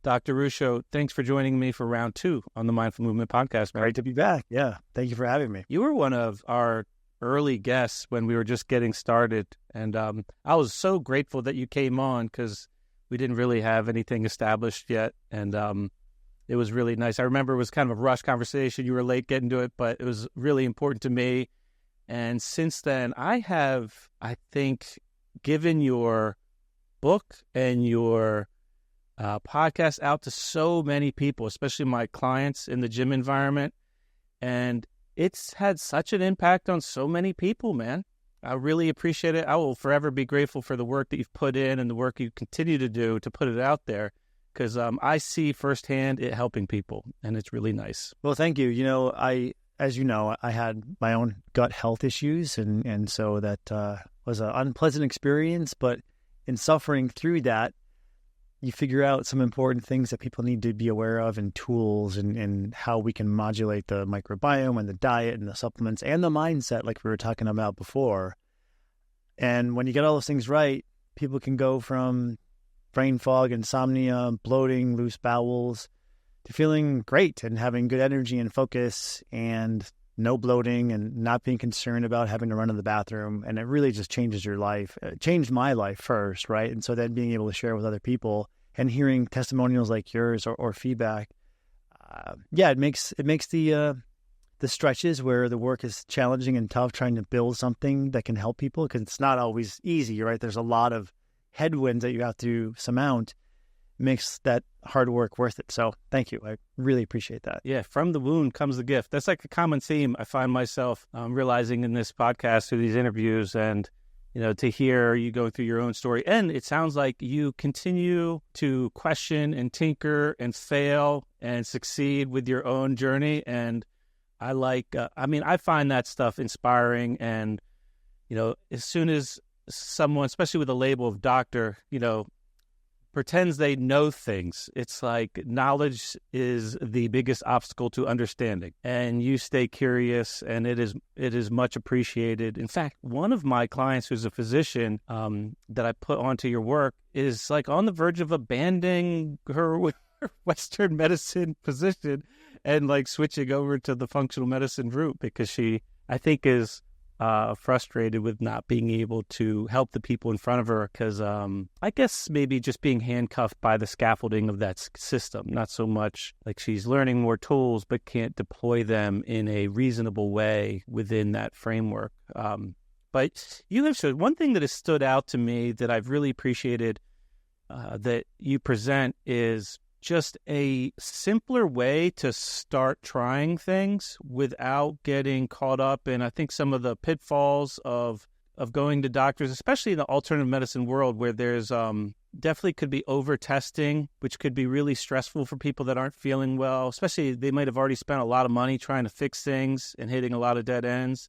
Dr. Ruscio, thanks for joining me for round 2 on the Mindful Movement podcast, man. Great to be back. Yeah. Thank you for having me. You were one of our early guests when we were just getting started. And I was so grateful that you came on because we didn't really have anything established yet. And it was really nice. I remember it was kind of a rushed conversation. You were late getting to it, but it was really important to me. And since then, I have, I think, given your book and your podcast out to so many people, especially my clients in the gym environment. And it's had such an impact on so many people, man. I really appreciate it. I will forever be grateful for the work that you've put in and the work you continue to do to put it out there, because I see firsthand it helping people, and it's really nice. Well, thank you. As you know, I had my own gut health issues, and so that was an unpleasant experience. But in suffering through that, you figure out some important things that people need to be aware of, and tools, and how we can modulate the microbiome and the diet and the supplements and the mindset, like we were talking about before. And when you get all those things right, people can go from brain fog, insomnia, bloating, loose bowels, to feeling great and having good energy and focus and no bloating and not being concerned about having to run to the bathroom. And it really just changes your life. It changed my life first, right? And so then being able to share with other people and hearing testimonials like yours or feedback, it makes the stretches where the work is challenging and tough, trying to build something that can help people, because it's not always easy, right? There's a lot of headwinds that you have to surmount. Makes that hard work worth it. So thank you. I really appreciate that. Yeah, from the wound comes the gift. That's like a common theme I find myself realizing in this podcast through these interviews, and to hear you go through your own story. And it sounds like you continue to question and tinker and fail and succeed with your own journey. And I find that stuff inspiring. And, as soon as someone, especially with a label of doctor, pretends they know things, it's like knowledge is the biggest obstacle to understanding, and you stay curious, and it is much appreciated. In fact, one of my clients who's a physician that I put onto your work is like on the verge of abandoning her Western medicine position and like switching over to the functional medicine route, because she, I think, is frustrated with not being able to help the people in front of her, because I guess maybe just being handcuffed by the scaffolding of that system, not so much like she's learning more tools but can't deploy them in a reasonable way within that framework. But you have showed one thing that has stood out to me that I've really appreciated that you present is just a simpler way to start trying things without getting caught up in, I think, some of the pitfalls of going to doctors, especially in the alternative medicine world, where there's definitely could be over-testing, which could be really stressful for people that aren't feeling well, especially they might have already spent a lot of money trying to fix things and hitting a lot of dead ends.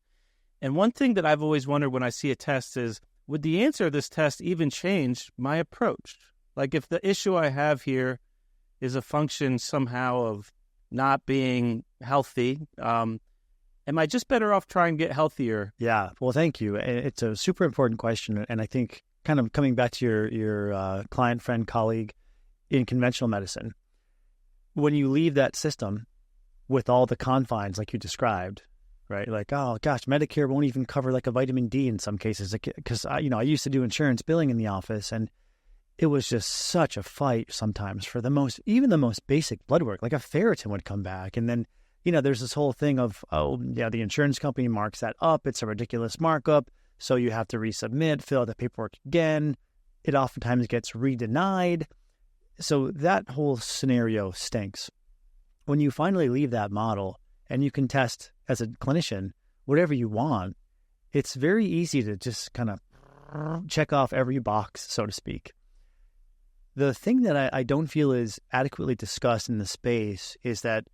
And one thing that I've always wondered when I see a test is, would the answer of this test even change my approach? Like, if the issue I have here is a function somehow of not being healthy, am I just better off trying to get healthier? Yeah, well, thank you. It's a super important question. And I think kind of coming back to your client, friend, colleague in conventional medicine, when you leave that system with all the confines like you described, right? Like, oh gosh, Medicare won't even cover like a vitamin D in some cases, because I used to do insurance billing in the office, and it was just such a fight sometimes for even the most basic blood work, like a ferritin would come back. And then, there's this whole thing of, the insurance company marks that up. It's a ridiculous markup. So you have to resubmit, fill out the paperwork again. It oftentimes gets re-denied. So that whole scenario stinks. When you finally leave that model and you can test as a clinician whatever you want, it's very easy to just kind of check off every box, so to speak. The thing that I don't feel is adequately discussed in the space is that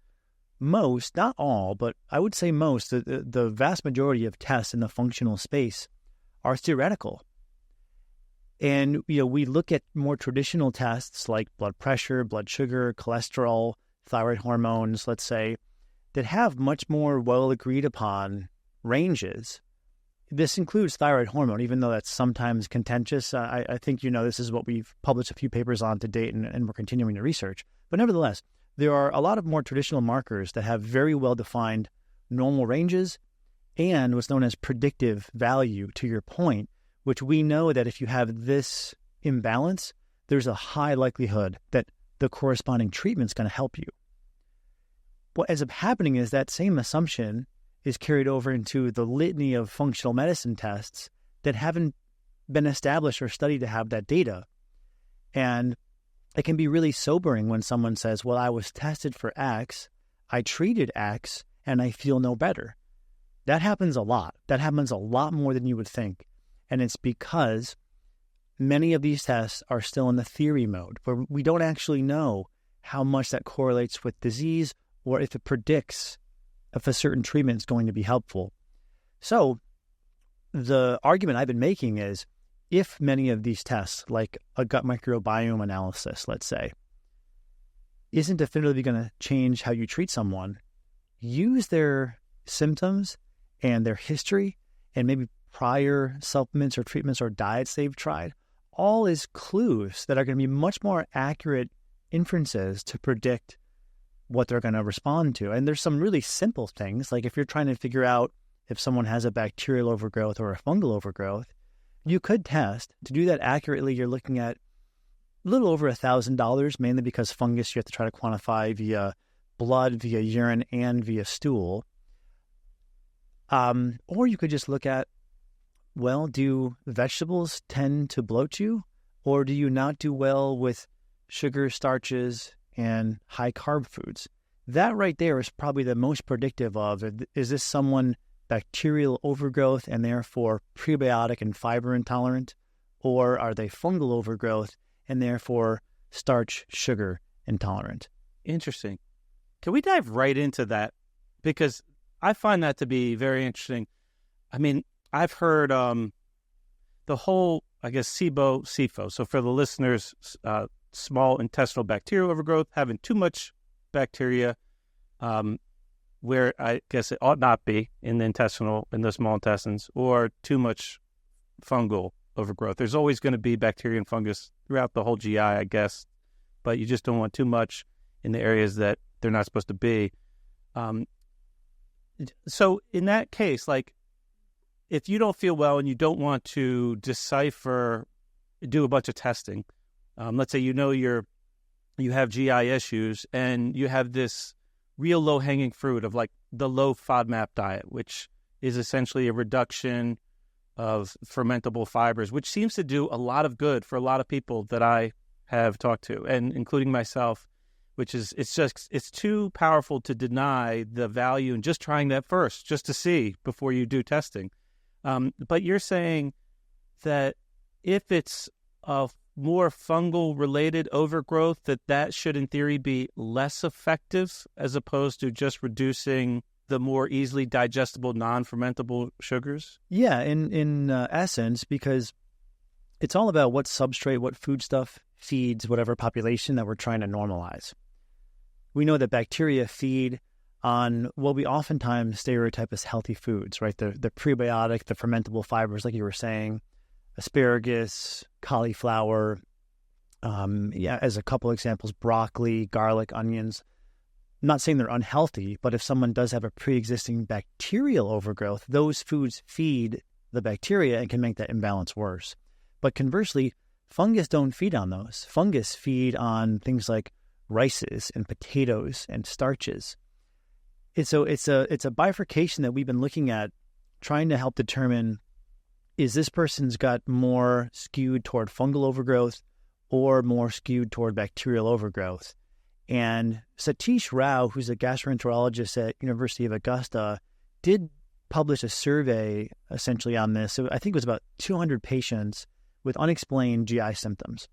most, not all, but I would say most, the vast majority of tests in the functional space are theoretical. And, we look at more traditional tests like blood pressure, blood sugar, cholesterol, thyroid hormones, let's say, that have much more well agreed upon ranges. This includes thyroid hormone, even though that's sometimes contentious. I think, this is what we've published a few papers on to date, and we're continuing to research. But nevertheless, there are a lot of more traditional markers that have very well-defined normal ranges and what's known as predictive value, to your point, which we know that if you have this imbalance, there's a high likelihood that the corresponding treatment's going to help you. What ends up happening is that same assumption is carried over into the litany of functional medicine tests that haven't been established or studied to have that data. And it can be really sobering when someone says, well, I was tested for X, I treated X, and I feel no better. That happens a lot. That happens a lot more than you would think. And it's because many of these tests are still in the theory mode, where we don't actually know how much that correlates with disease or if it predicts if a certain treatment is going to be helpful. So the argument I've been making is, if many of these tests, like a gut microbiome analysis, let's say, isn't definitively going to change how you treat someone, use their symptoms and their history and maybe prior supplements or treatments or diets they've tried, all as clues that are going to be much more accurate inferences to predict what they're going to respond to. And there's some really simple things, like if you're trying to figure out if someone has a bacterial overgrowth or a fungal overgrowth, you could test. To do that accurately, you're looking at a little over $1,000, mainly because fungus you have to try to quantify via blood, via urine, and via stool. Or you could just look at, well, do vegetables tend to bloat you? Or do you not do well with sugar, starches, and high carb foods? That right there is probably the most predictive of, is this someone bacterial overgrowth and therefore prebiotic and fiber intolerant? Or are they fungal overgrowth and therefore starch, sugar intolerant? Interesting. Can we dive right into that? Because I find that to be very interesting. I mean, I've heard the whole, I guess, SIBO, SIFO. So for the listeners, small intestinal bacterial overgrowth, having too much bacteria, where I guess it ought not be in the small intestines, or too much fungal overgrowth. There's always going to be bacteria and fungus throughout the whole GI, I guess, but you just don't want too much in the areas that they're not supposed to be. So in that case, like, if you don't feel well and you don't want to do a bunch of testing, let's say you have GI issues and you have this real low-hanging fruit of like the low FODMAP diet, which is essentially a reduction of fermentable fibers, which seems to do a lot of good for a lot of people that I have talked to, and including myself, which is, it's too powerful to deny the value in just trying that first, just to see before you do testing. But you're saying that if it's a more fungal related overgrowth, that should in theory be less effective as opposed to just reducing the more easily digestible non-fermentable sugars? Yeah, in essence, because it's all about what substrate, what foodstuff feeds whatever population that we're trying to normalize. We know that bacteria feed on what we oftentimes stereotype as healthy foods, right? The prebiotic, the fermentable fibers, like you were saying, asparagus, cauliflower, as a couple examples, broccoli, garlic, onions. I'm not saying they're unhealthy, but if someone does have a pre-existing bacterial overgrowth, those foods feed the bacteria and can make that imbalance worse. But conversely, fungus don't feed on those. Fungus feed on things like rices and potatoes and starches. It's a bifurcation that we've been looking at, trying to help determine, is this person's gut more skewed toward fungal overgrowth or more skewed toward bacterial overgrowth? And Satish Rao, who's a gastroenterologist at University of Augusta, did publish a survey essentially on this. So I think it was about 200 patients with unexplained GI symptoms.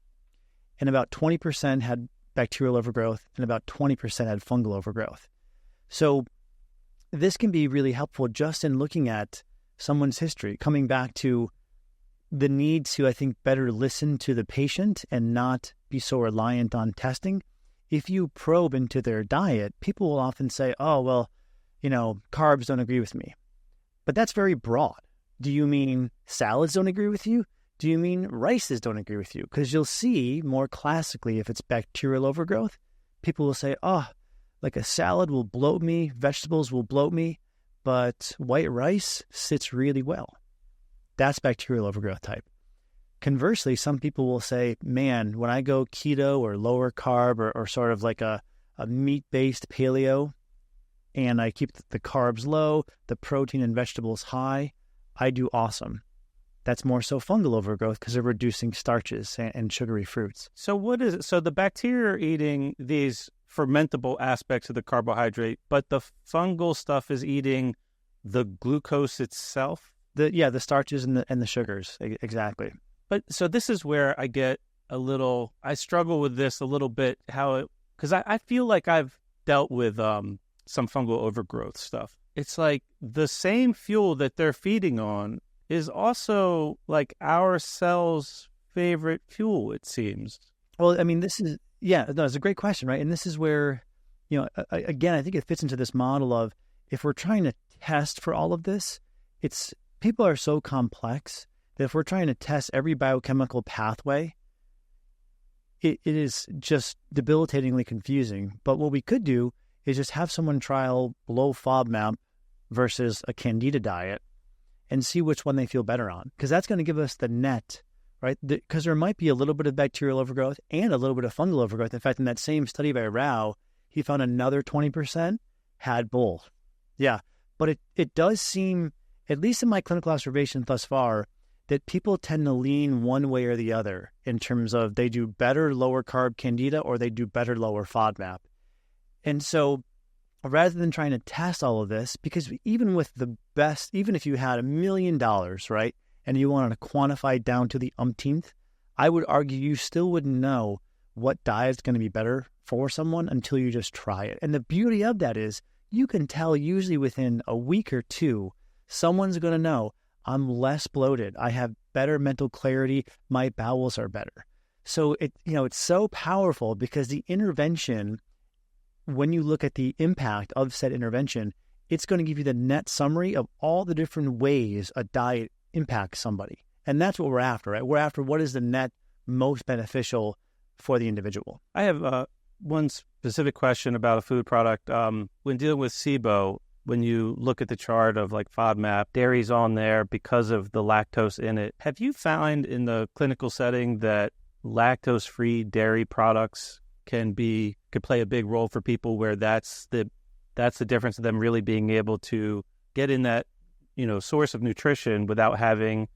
And about 20% had bacterial overgrowth and about 20% had fungal overgrowth. So this can be really helpful just in looking at someone's history, coming back to the need to, I think, better listen to the patient and not be so reliant on testing. If you probe into their diet, people will often say, oh, well, carbs don't agree with me. But that's very broad. Do you mean salads don't agree with you? Do you mean rices don't agree with you? Because you'll see more classically, if it's bacterial overgrowth, people will say, oh, like a salad will bloat me, vegetables will bloat me, but white rice sits really well. That's bacterial overgrowth type. Conversely, some people will say, man, when I go keto or lower carb or sort of like a meat-based paleo, and I keep the carbs low, the protein and vegetables high, I do awesome. That's more so fungal overgrowth because they're reducing starches and sugary fruits. So what is it? So the bacteria are eating these fermentable aspects of the carbohydrate, but the fungal stuff is eating the glucose itself? The starches and the sugars, exactly. But so this is where I struggle with this a little bit, because I feel like I've dealt with some fungal overgrowth stuff. It's like the same fuel that they're feeding on is also like our cell's favorite fuel, it seems. Well, I mean, it's a great question, right? And this is where, again, I think it fits into this model of if we're trying to test for all of this, people are so complex that if we're trying to test every biochemical pathway, it is just debilitatingly confusing. But what we could do is just have someone trial low FODMAP versus a Candida diet and see which one they feel better on. Because that's going to give us the net, right? Because there might be a little bit of bacterial overgrowth and a little bit of fungal overgrowth. In fact, in that same study by Rao, he found another 20% had both. Yeah, but it does seem, at least in my clinical observation thus far, that people tend to lean one way or the other in terms of they do better lower carb Candida or they do better lower FODMAP. And so rather than trying to test all of this, because even with the best, even if you had $1 million, right, and you wanted to quantify down to the umpteenth, I would argue you still wouldn't know what diet's going to be better for someone until you just try it. And the beauty of that is you can tell usually within a week or two, someone's going to know, I'm less bloated, I have better mental clarity, my bowels are better. So it's so powerful because the intervention, when you look at the impact of said intervention, it's going to give you the net summary of all the different ways a diet impacts somebody. And that's what we're after, right? We're after what is the net most beneficial for the individual. I have one specific question about a food product. When dealing with SIBO, when you look at the chart of like FODMAP, dairy's on there because of the lactose in it. Have you found in the clinical setting that lactose-free dairy products could play a big role for people where that's the difference of them really being able to get in that, source of nutrition without having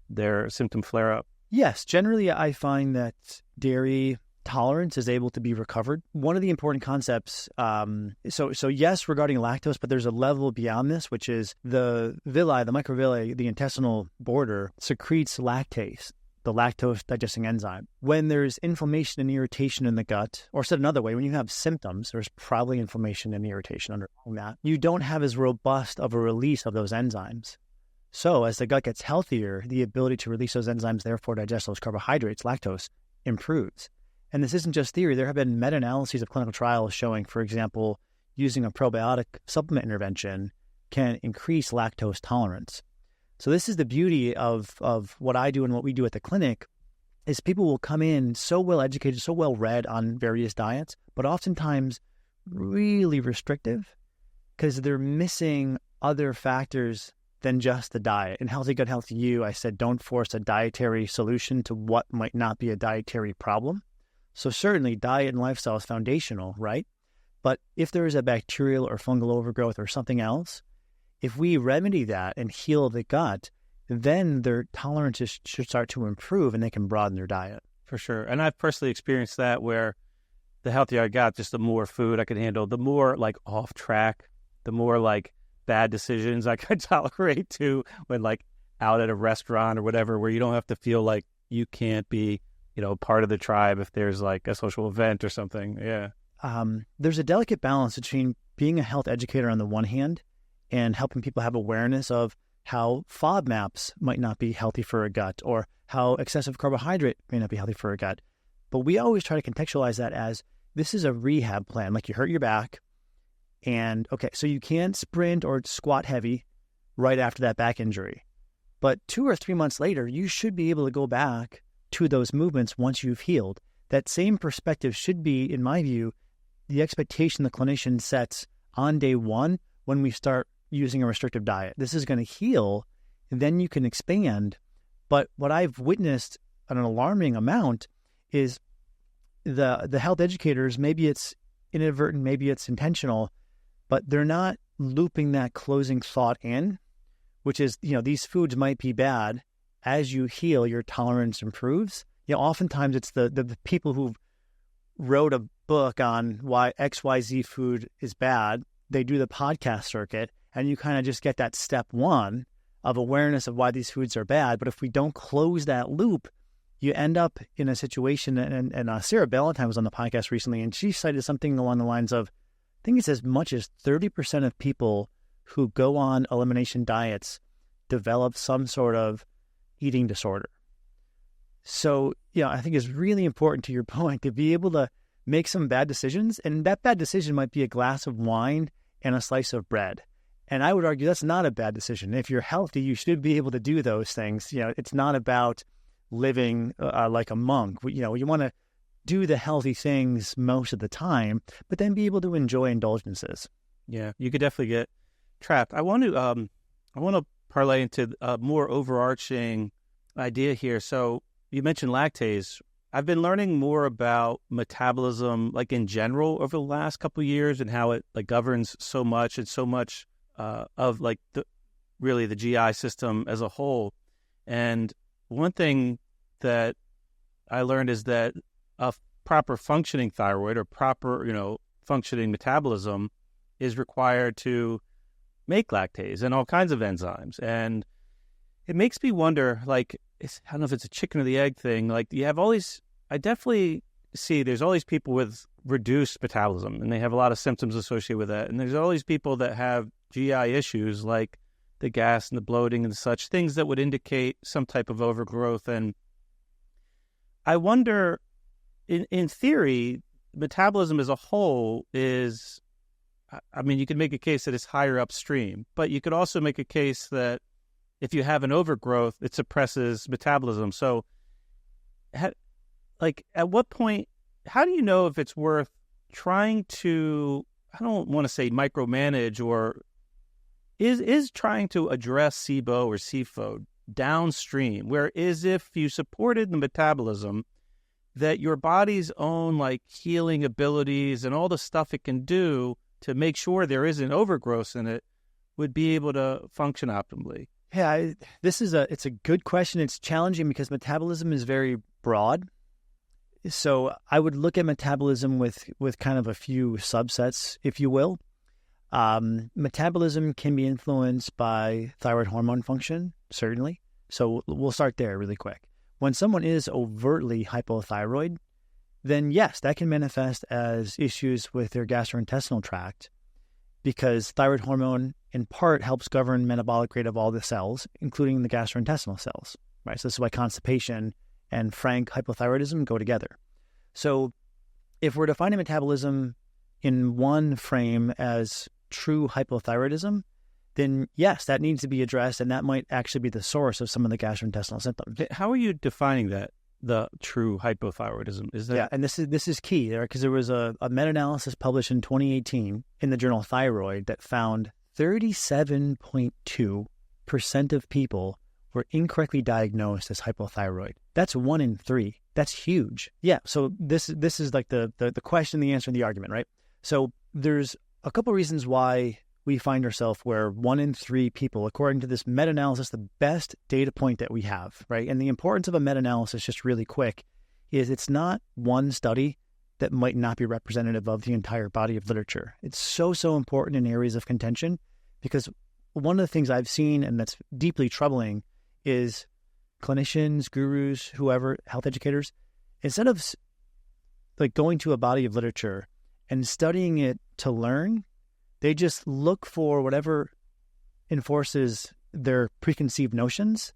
their symptom flare up? Yes, generally I find that dairy tolerance is able to be recovered. One of the important concepts, so yes, regarding lactose, but there's a level beyond this, which is the villi, the microvilli, the intestinal border secretes lactase, the lactose digesting enzyme. When there's inflammation and irritation in the gut, or said another way, when you have symptoms, there's probably inflammation and irritation underlying that. You don't have as robust of a release of those enzymes. So as the gut gets healthier, the ability to release those enzymes, therefore digest those carbohydrates, lactose, improves. And this isn't just theory. There have been meta-analyses of clinical trials showing, for example, using a probiotic supplement intervention can increase lactose tolerance. So this is the beauty of what I do and what we do at the clinic is people will come in so well educated, so well read on various diets, but oftentimes really restrictive because they're missing other factors than just the diet. In Healthy Gut, Healthy You, I said don't force a dietary solution to what might not be a dietary problem. So certainly diet and lifestyle is foundational, right? But if there is a bacterial or fungal overgrowth or something else, if we remedy that and heal the gut, then their tolerances should start to improve and they can broaden their diet. For sure. And I've personally experienced that where the healthier I got, just the more food I could handle, the more like off track, the more like bad decisions I could tolerate too when like out at a restaurant or whatever, where you don't have to feel like you can't be part of the tribe if there's like a social event or something. Yeah. There's a delicate balance between being a health educator on the one hand and helping people have awareness of how FODMAPs might not be healthy for a gut or how excessive carbohydrate may not be healthy for a gut. But we always try to contextualize that as this is a rehab plan. Like you hurt your back and okay, so you can't sprint or squat heavy right after that back injury. But 2 or 3 months later, you should be able to go back to those movements once you've healed. That same perspective should be, in my view, the expectation the clinician sets on day one when we start using a restrictive diet. This is going to heal, and then you can expand. But what I've witnessed an alarming amount is the health educators, maybe it's inadvertent, maybe it's intentional, but they're not looping that closing thought in, which is, these foods might be bad. As you heal, your tolerance improves. Oftentimes it's the people who wrote a book on why XYZ food is bad. They do the podcast circuit, and you kind of just get that step one of awareness of why these foods are bad. But if we don't close that loop, you end up in a situation, and Sarah Ballantyne was on the podcast recently, and she cited something along the lines of, I think it's as much as 30% of people who go on elimination diets develop some sort of eating disorder. So, I think it's really important, to your point, to be able to make some bad decisions, and that bad decision might be a glass of wine and a slice of bread. And I would argue that's not a bad decision. If you're healthy, you should be able to do those things. It's not about living like a monk. You want to do the healthy things most of the time, but then be able to enjoy indulgences. Yeah, you could definitely get trapped. I want to parlay into a more overarching idea here. So you mentioned lactase. I've been learning more about metabolism, like in general, over the last couple of years, and how it governs so much and so much of the GI system as a whole. And one thing that I learned is that a proper functioning thyroid, or proper, functioning metabolism, is required to make lactase and all kinds of enzymes. And it makes me wonder, I don't know if it's a chicken or the egg thing. You have all these, I definitely see there's all these people with reduced metabolism, and they have a lot of symptoms associated with that. And there's all these people that have GI issues, like the gas and the bloating and such, things that would indicate some type of overgrowth. And I wonder, in theory, metabolism as a whole is, you could make a case that it's higher upstream, but you could also make a case that if you have an overgrowth, it suppresses metabolism. So, at what point, how do you know if it's worth trying to, I don't want to say micromanage, or is trying to address SIBO or CFO downstream, whereas if you supported the metabolism, that your body's own healing abilities and all the stuff it can do to make sure there isn't overgrowth in it would be able to function optimally? Yeah, it's a good question. It's challenging because metabolism is very broad. So I would look at metabolism with kind of a few subsets, if you will. Metabolism can be influenced by thyroid hormone function, certainly. So we'll start there really quick. When someone is overtly hypothyroid, then yes, that can manifest as issues with their gastrointestinal tract, because thyroid hormone in part helps govern metabolic rate of all the cells, including the gastrointestinal cells, right? So this is why constipation and frank hypothyroidism go together. So if we're defining metabolism in one frame as true hypothyroidism, then yes, that needs to be addressed, and that might actually be the source of some of the gastrointestinal symptoms. How are you defining that, the true hypothyroidism? Is that... Yeah, and this is key there, because there was a meta-analysis published in 2018 in the journal Thyroid that found 37.2% of people were incorrectly diagnosed as hypothyroid. That's 1 in 3. That's huge. Yeah, so this is the question, the answer, and the argument, right? So there's a couple reasons why we find ourselves where 1 in 3 people, according to this meta-analysis, the best data point that we have, right? And the importance of a meta-analysis, just really quick, is it's not one study that might not be representative of the entire body of literature. It's so important in areas of contention, because one of the things I've seen, and that's deeply troubling, is clinicians, gurus, whoever, health educators, instead of going to a body of literature and studying it to learn, they just look for whatever enforces their preconceived notions,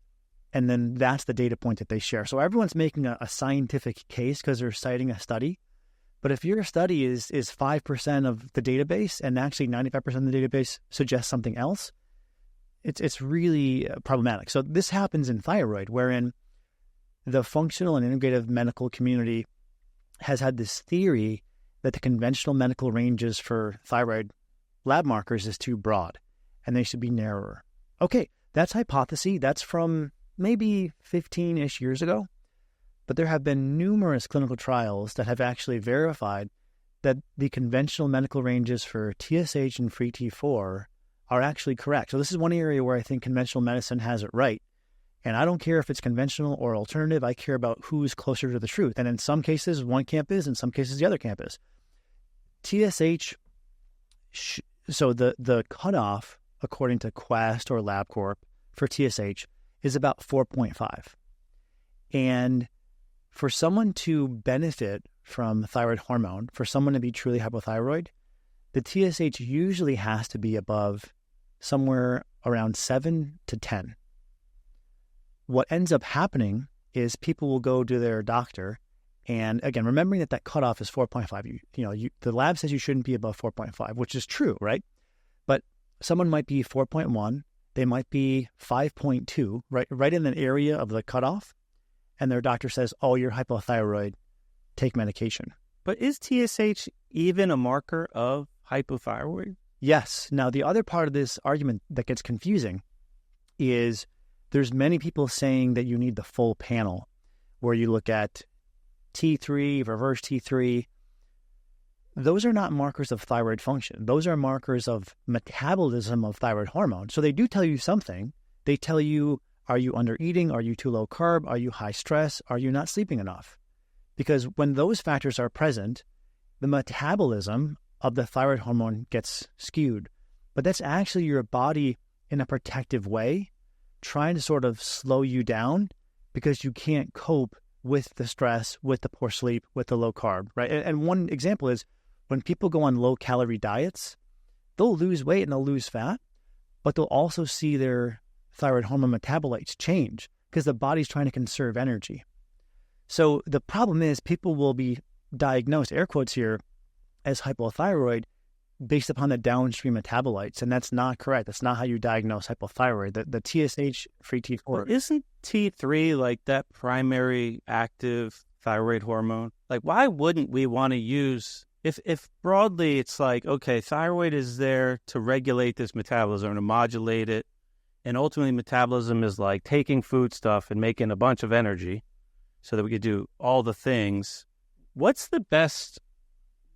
and then that's the data point that they share. So everyone's making a scientific case because they're citing a study. But if your study is 5% of the database, and actually 95% of the database suggests something else, it's really problematic. So this happens in thyroid, wherein the functional and integrative medical community has had this theory that the conventional medical ranges for thyroid lab markers is too broad and they should be narrower. Okay, that's hypothesis. That's from maybe 15-ish years ago. But there have been numerous clinical trials that have actually verified that the conventional medical ranges for TSH and free T4 are actually correct. So this is one area where I think conventional medicine has it right. And I don't care if it's conventional or alternative. I care about who's closer to the truth. And in some cases, one camp is, in some cases, the other camp is. TSH, so the cutoff, according to Quest or LabCorp for TSH, is about 4.5. And for someone to benefit from thyroid hormone, for someone to be truly hypothyroid, the TSH usually has to be above somewhere around 7 to 10. What ends up happening is people will go to their doctor, and again, remembering that cutoff is 4.5. The lab says you shouldn't be above 4.5, which is true, right? But someone might be 4.1, they might be 5.2, right in the area of the cutoff, and their doctor says, "Oh, you're hypothyroid, take medication." But is TSH even a marker of hypothyroid? Yes. Now, the other part of this argument that gets confusing is there's many people saying that you need the full panel, where you look at T3, reverse T3. Those are not markers of thyroid function. Those are markers of metabolism of thyroid hormone. So they do tell you something. They tell you, are you under eating? Are you too low carb? Are you high stress? Are you not sleeping enough? Because when those factors are present, the metabolism of the thyroid hormone gets skewed. But that's actually your body in a protective way, trying to sort of slow you down because you can't cope with the stress, with the poor sleep, with the low carb, right? And one example is when people go on low-calorie diets, they'll lose weight and they'll lose fat, but they'll also see their thyroid hormone metabolites change because the body's trying to conserve energy. So the problem is people will be diagnosed, air quotes here, as hypothyroid based upon the downstream metabolites, and that's not correct. That's not how you diagnose hypothyroid. The TSH, free T4. Well, isn't T3 like that primary active thyroid hormone? Like, why wouldn't we want to use, if broadly it's like, okay, thyroid is there to regulate this metabolism, to modulate it, and ultimately metabolism is like taking food stuff and making a bunch of energy so that we could do all the things. What's the best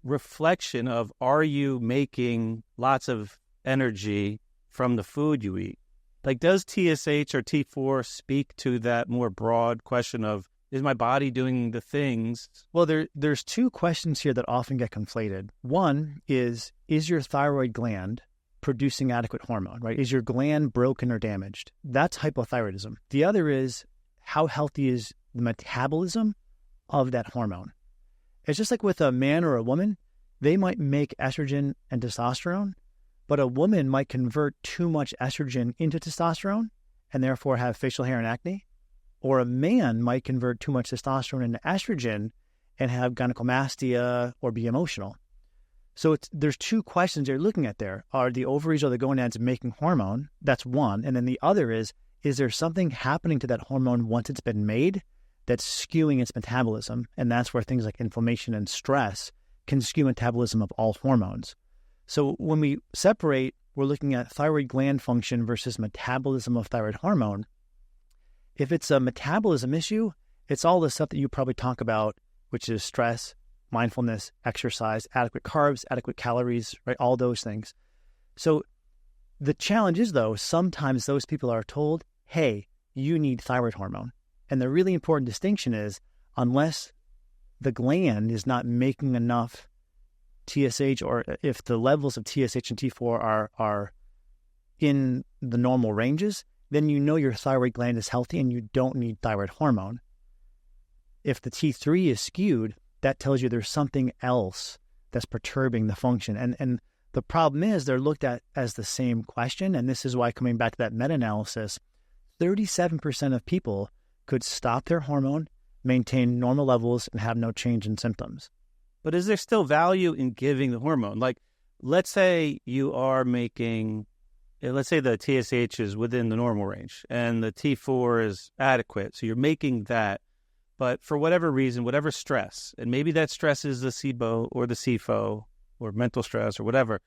reflection of, are you making lots of energy from the food you eat? Like, does TSH or T4 speak to that more broad question of, is my body doing the things? Well, there's two questions here that often get conflated. One is your thyroid gland producing adequate hormone, right? Is your gland broken or damaged? That's hypothyroidism. The other is, how healthy is the metabolism of that hormone? It's just like with a man or a woman, they might make estrogen and testosterone, but a woman might convert too much estrogen into testosterone and therefore have facial hair and acne. Or a man might convert too much testosterone into estrogen and have gynecomastia or be emotional. So there's two questions you're looking at there. Are the ovaries or the gonads making hormone? That's one. And then the other is there something happening to that hormone once it's been made that's skewing its metabolism? And that's where things like inflammation and stress can skew metabolism of all hormones. So when we separate, we're looking at thyroid gland function versus metabolism of thyroid hormone. If it's a metabolism issue, it's all the stuff that you probably talk about, which is stress, mindfulness, exercise, adequate carbs, adequate calories, right? All those things. So the challenge is, though, sometimes those people are told, hey, you need thyroid hormone. And the really important distinction is, unless the gland is not making enough TSH, or if the levels of TSH and T4 are in the normal ranges, then you know your thyroid gland is healthy and you don't need thyroid hormone. If the T3 is skewed, that tells you there's something else that's perturbing the function. And the problem is they're looked at as the same question, and this is why, coming back to that meta-analysis, 37% of people could stop their hormone, maintain normal levels, and have no change in symptoms. But is there still value in giving the hormone? Like, let's say you are making let's say the TSH is within the normal range and the T4 is adequate. So you're making that. But for whatever reason, whatever stress, and maybe that stress is the SIBO or the SIFO or mental stress or whatever,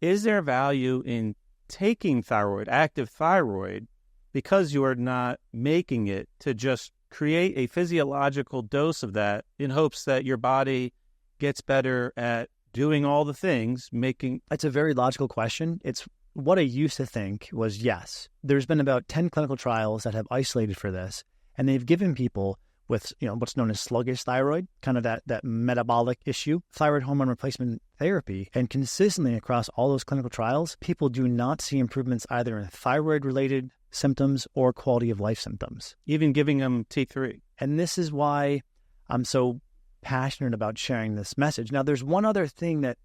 is there value in taking thyroid, active thyroid, because you are not making it, to just create a physiological dose of that in hopes that your body gets better at doing all the things, making... That's a very logical question. It's what I used to think was yes. There's been about 10 clinical trials that have isolated for this, and they've given people with, what's known as sluggish thyroid, kind of that metabolic issue, thyroid hormone replacement therapy. And consistently across all those clinical trials, people do not see improvements either in thyroid-related symptoms or quality of life symptoms. Even giving them T3. And this is why I'm so passionate about sharing this message. Now, there's one other thing that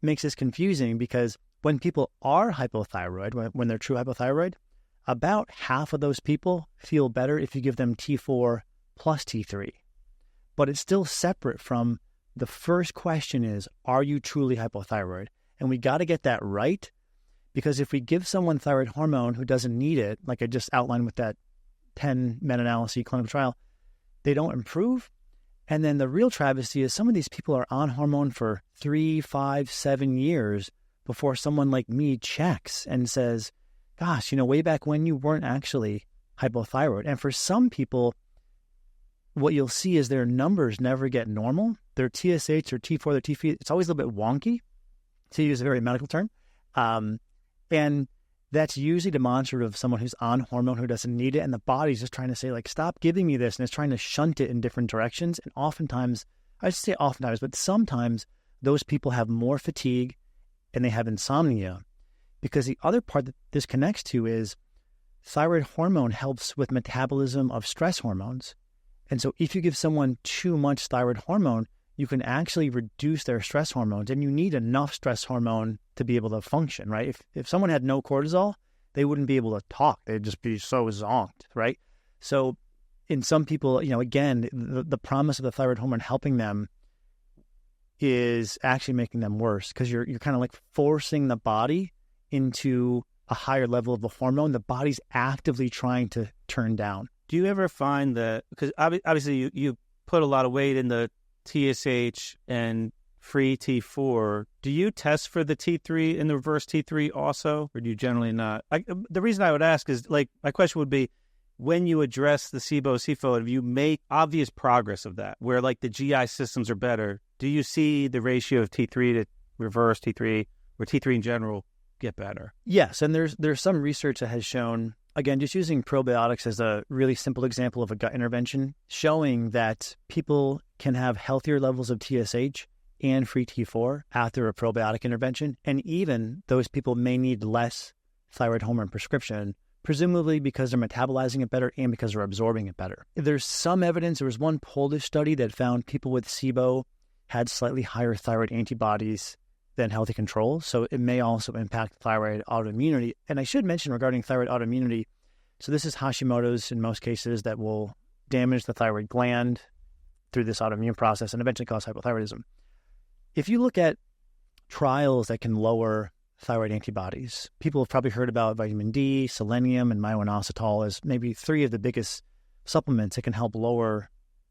makes this confusing, because when people are hypothyroid, when they're true hypothyroid, about half of those people feel better if you give them T4 plus T3. But it's still separate from the first question is, are you truly hypothyroid? And we got to get that right, because if we give someone thyroid hormone who doesn't need it, like I just outlined with that 10 meta-analysis clinical trial, they don't improve. And then the real travesty is some of these people are on hormone for 3, 5, 7 years before someone like me checks and says, gosh, way back when you weren't actually hypothyroid. And for some people, what you'll see is their numbers never get normal. Their TSH or T4, their T3, it's always a little bit wonky, to use a very medical term. And that's usually demonstrative of someone who's on hormone who doesn't need it, and the body's just trying to say, like, stop giving me this, and it's trying to shunt it in different directions. And oftentimes, I should say oftentimes, but sometimes those people have more fatigue and they have insomnia, because the other part that this connects to is thyroid hormone helps with metabolism of stress hormones. And so if you give someone too much thyroid hormone, you can actually reduce their stress hormones, and you need enough stress hormone to be able to function, right? If someone had no cortisol, they wouldn't be able to talk. They'd just be so zonked, right? So in some people, again, the promise of the thyroid hormone helping them is actually making them worse, because you're kind of like forcing the body into a higher level of the hormone the body's actively trying to turn down. Do you ever find that, because obviously you put a lot of weight in the TSH and free T4, do you test for the T3 and the reverse T3 also, or do you generally not? The reason I would ask is, like, my question would be, when you address the SIBO, SIFO, if you make obvious progress of that, where like the GI systems are better, do you see the ratio of T3 to reverse T3 or T3 in general get better? Yes, and there's some research that has shown, again, just using probiotics as a really simple example of a gut intervention, showing that people can have healthier levels of TSH and free T4 after a probiotic intervention. And even those people may need less thyroid hormone prescription, presumably because they're metabolizing it better and because they're absorbing it better. There's some evidence. There was one Polish study that found people with SIBO had slightly higher thyroid antibodies than healthy controls. So it may also impact thyroid autoimmunity. And I should mention regarding thyroid autoimmunity, so this is Hashimoto's in most cases that will damage the thyroid gland through this autoimmune process and eventually cause hypothyroidism. If you look at trials that can lower thyroid antibodies, people have probably heard about vitamin D, selenium, and myo-inositol as maybe 3 of the biggest supplements that can help lower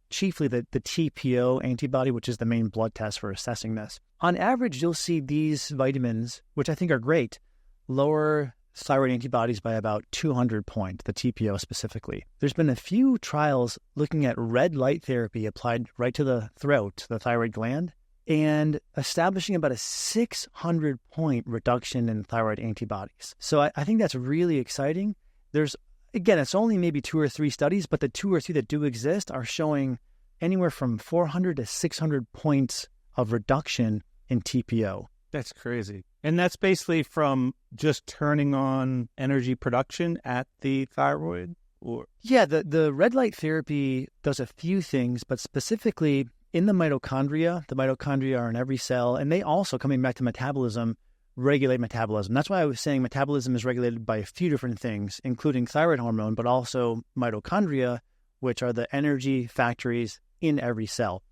chiefly the TPO antibody, which is the main blood test for assessing this. On average, you'll see these vitamins, which I think are great, lower thyroid antibodies by about 200 points, the TPO specifically. There's been a few trials looking at red light therapy applied right to the throat, the thyroid gland, and establishing about a 600-point reduction in thyroid antibodies. So I think that's really exciting. There's, again, it's only maybe 2 or 3 studies, but the 2 or 3 that do exist are showing anywhere from 400 to 600 points of reduction in TPO. That's crazy. And that's basically from just turning on energy production at the thyroid? Or yeah, the red light therapy does a few things, but specifically in the mitochondria are in every cell, and they also, coming back to metabolism, regulate metabolism. That's why I was saying metabolism is regulated by a few different things, including thyroid hormone, but also mitochondria, which are the energy factories in every cell.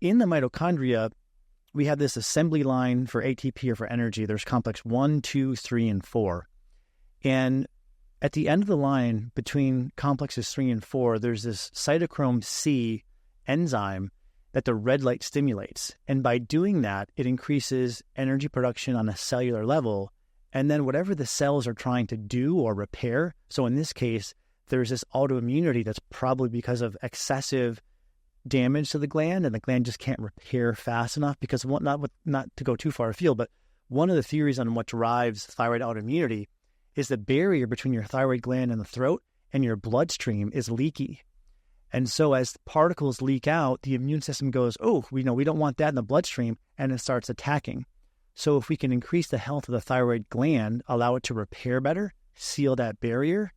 In the mitochondria, we have this assembly line for ATP or for energy. There's complex 1, 2, 3, and 4. And at the end of the line between complexes 3 and 4, there's this cytochrome C enzyme that the red light stimulates. And by doing that, it increases energy production on a cellular level. And then whatever the cells are trying to do or repair, so in this case, there's this autoimmunity that's probably because of excessive damage to the gland, and the gland just can't repair fast enough because not to go too far afield, but one of the theories on what drives thyroid autoimmunity is the barrier between your thyroid gland and the throat and your bloodstream is leaky. And so as particles leak out, the immune system goes, oh, we don't want that in the bloodstream, and it starts attacking. So if we can increase the health of the thyroid gland, allow it to repair better, seal that barrier,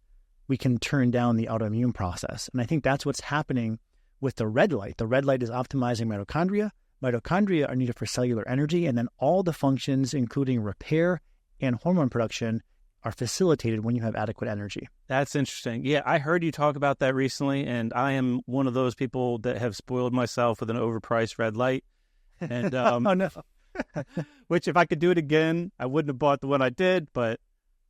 we can turn down the autoimmune process. And I think that's what's happening with the red light. The red light is optimizing mitochondria. Mitochondria are needed for cellular energy, and then all the functions, including repair and hormone production, are facilitated when you have adequate energy. That's interesting. Yeah, I heard you talk about that recently, and I am one of those people that have spoiled myself with an overpriced red light. And Oh, no. which if I could do it again, I wouldn't have bought the one I did, but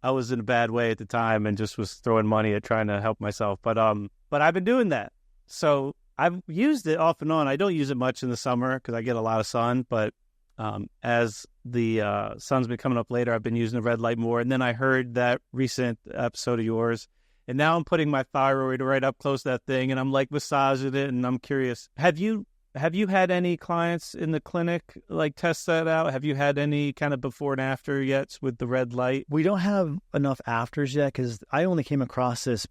I was in a bad way at the time and just was throwing money at trying to help myself. But I've been doing that. So I've used it off and on. I don't use it much in the summer because I get a lot of sun, but as the sun's been coming up later, I've been using the red light more. And then I heard that recent episode of yours, and now I'm putting my thyroid right up close to that thing, and I'm like massaging it, and I'm curious. Have you had any clients in the clinic like test that out? Have you had any kind of before and after yet with the red light? We don't have enough afters yet because I only came across this,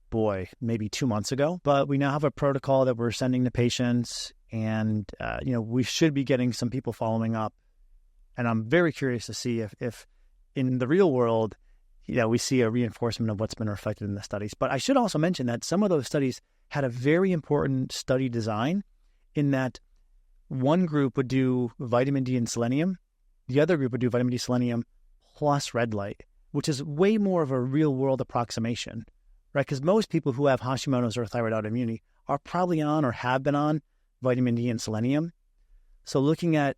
maybe 2 months ago. But we now have a protocol that we're sending to patients, and we should be getting some people following up. And I'm very curious to see if in the real world, we see a reinforcement of what's been reflected in the studies. But I should also mention that some of those studies had a very important study design in that one group would do vitamin D and selenium. The other group would do vitamin D, selenium plus red light, which is way more of a real world approximation, right? Because most people who have Hashimoto's or thyroid autoimmunity are probably on or have been on vitamin D and selenium. So looking at,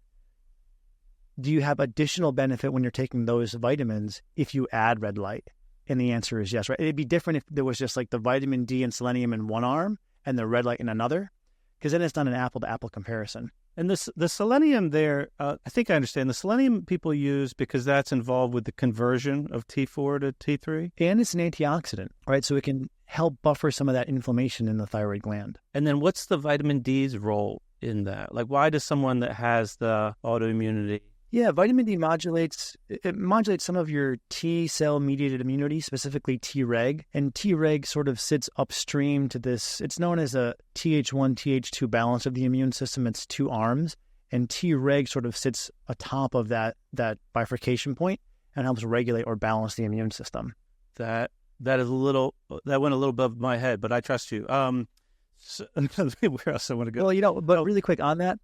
do you have additional benefit when you're taking those vitamins if you add red light? And the answer is yes, right? It'd be different if there was just like the vitamin D and selenium in one arm and the red light in another, because then it's not an apple-to-apple comparison. And the selenium there, I think I understand. The selenium people use because that's involved with the conversion of T4 to T3. And it's an antioxidant, right? So it can help buffer some of that inflammation in the thyroid gland. And then what's the vitamin D's role in that? Like, why does someone that has the autoimmunity? Yeah, vitamin D modulates some of your T cell mediated immunity, specifically Treg. And Treg sort of sits upstream to this. It's known as a Th1, Th2 balance of the immune system. It's two arms. And Treg sort of sits atop of that bifurcation point and helps regulate or balance the immune system. That went a little above my head, but I trust you. Where else I want to go? Well, but really quick on that,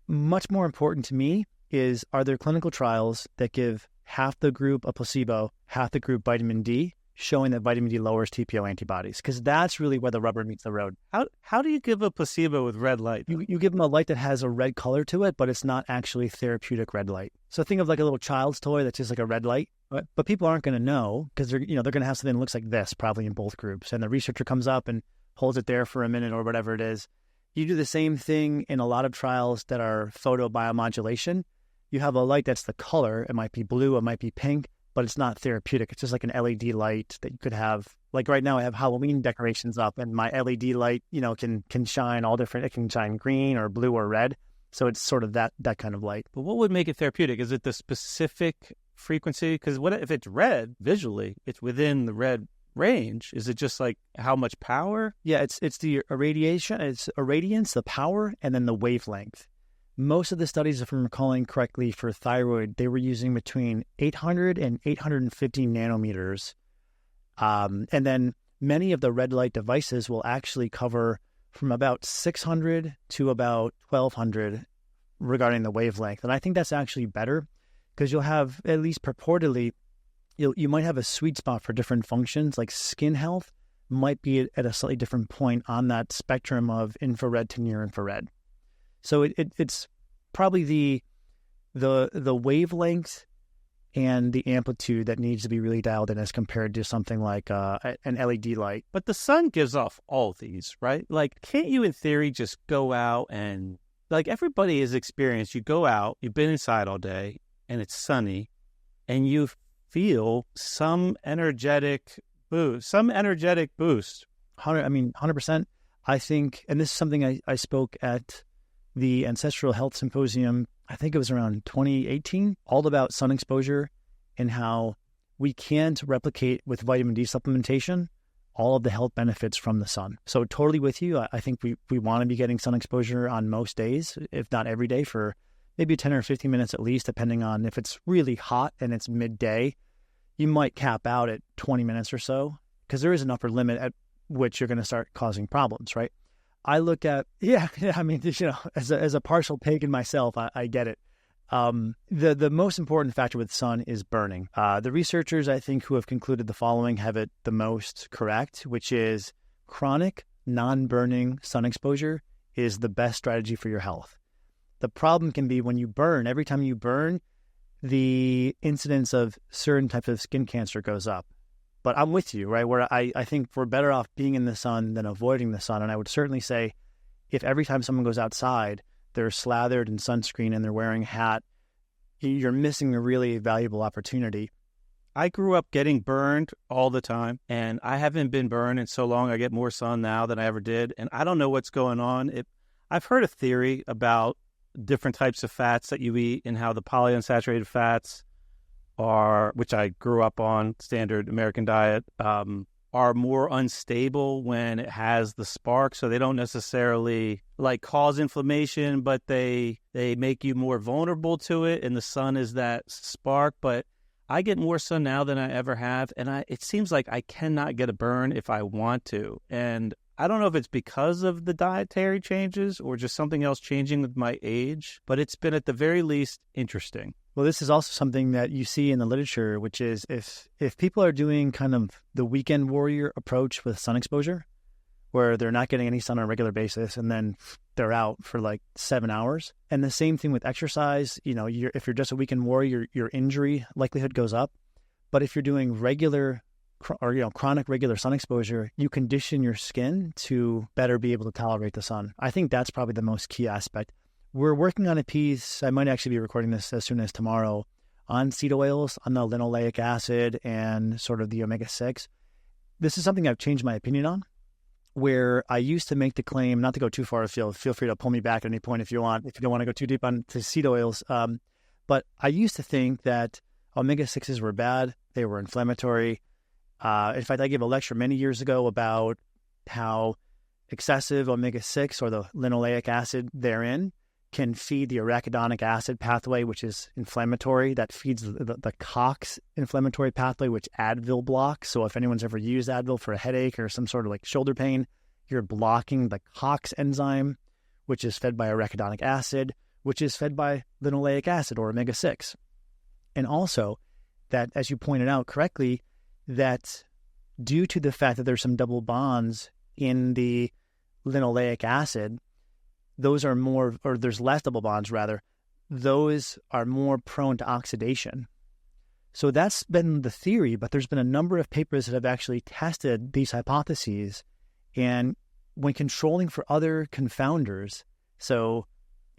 much more important to me is, are there clinical trials that give half the group a placebo, half the group vitamin D, showing that vitamin D lowers TPO antibodies? Because that's really where the rubber meets the road. How do you give a placebo with red light? You give them a light that has a red color to it, but it's not actually therapeutic red light. So think of like a little child's toy that's just like a red light. But people aren't going to know because they're going to have something that looks like this probably in both groups. And the researcher comes up and holds it there for a minute or whatever it is. You do the same thing in a lot of trials that are photobiomodulation. You have a light that's the color. It might be blue, it might be pink, but it's not therapeutic. It's just like an LED light that you could have. Like right now I have Halloween decorations up and my LED light, can shine all different. It can shine green or blue or red. So it's sort of that kind of light. But what would make it therapeutic? Is it the specific frequency? Because what if it's red visually, it's within the red range? Is it just like how much power? Yeah, it's the irradiation, it's irradiance, the power, and then the wavelength. Most of the studies, if I'm recalling correctly, for thyroid, they were using between 800 and 850 nanometers. And then many of the red light devices will actually cover from about 600 to about 1200 regarding the wavelength. And I think that's actually better because you'll have, at least purportedly, you might have a sweet spot for different functions, like skin health might be at a slightly different point on that spectrum of infrared to near infrared. So it's probably the wavelength and the amplitude that needs to be really dialed in as compared to something like an LED light. But the sun gives off all these, right? Like, can't you in theory just go out and, like, everybody has experienced, you go out, you've been inside all day and it's sunny and you feel some energetic boost. 100%. I think, and this is something I spoke at the Ancestral Health Symposium, I think it was around 2018, all about sun exposure and how we can't replicate with vitamin D supplementation all of the health benefits from the sun. So totally with you. I think we want to be getting sun exposure on most days, if not every day, for maybe 10 or 15 minutes at least, depending on if it's really hot and it's midday. You might cap out at 20 minutes or so, because there is an upper limit at which you're going to start causing problems, right? I look at, I mean, as a partial pagan myself, I get it. The most important factor with sun is burning. The researchers, I think, who have concluded the following have it the most correct, which is chronic, non-burning sun exposure is the best strategy for your health. The problem can be when you burn. Every time you burn, the incidence of certain types of skin cancer goes up. But I'm with you, right? Where I think we're better off being in the sun than avoiding the sun. And I would certainly say if every time someone goes outside, they're slathered in sunscreen and they're wearing a hat, you're missing a really valuable opportunity. I grew up getting burned all the time, and I haven't been burned in so long. I get more sun now than I ever did, and I don't know what's going on. I've heard a theory about different types of fats that you eat and how the polyunsaturated fats are, which I grew up on, standard American diet, are more unstable when it has the spark. So they don't necessarily like cause inflammation, but they make you more vulnerable to it. And the sun is that spark. But I get more sun now than I ever have. And it seems like I cannot get a burn if I want to. And I don't know if it's because of the dietary changes or just something else changing with my age, but it's been at the very least interesting. Well, this is also something that you see in the literature, which is if people are doing kind of the weekend warrior approach with sun exposure, where they're not getting any sun on a regular basis and then they're out for like 7 hours. And the same thing with exercise, if you're just a weekend warrior, your injury likelihood goes up. But if you're doing regular or chronic regular sun exposure, you condition your skin to better be able to tolerate the sun. I think that's probably the most key aspect. We're working on a piece, I might actually be recording this as soon as tomorrow, on seed oils, on the linoleic acid and sort of the omega-6. This is something I've changed my opinion on, where I used to make the claim, not to go too far afield, feel free to pull me back at any point if you don't want to go too deep on to seed oils. But I used to think that omega-6s were bad, they were inflammatory. In fact, I gave a lecture many years ago about how excessive omega-6 or the linoleic acid therein can feed the arachidonic acid pathway, which is inflammatory. That feeds the COX inflammatory pathway, which Advil blocks. So if anyone's ever used Advil for a headache or some sort of like shoulder pain, you're blocking the COX enzyme, which is fed by arachidonic acid, which is fed by linoleic acid or omega-6. And also that, as you pointed out correctly, that due to the fact that there's some double bonds in the linoleic acid, those are more, or there's less double bonds rather, those are more prone to oxidation. So that's been the theory, but there's been a number of papers that have actually tested these hypotheses. And when controlling for other confounders, so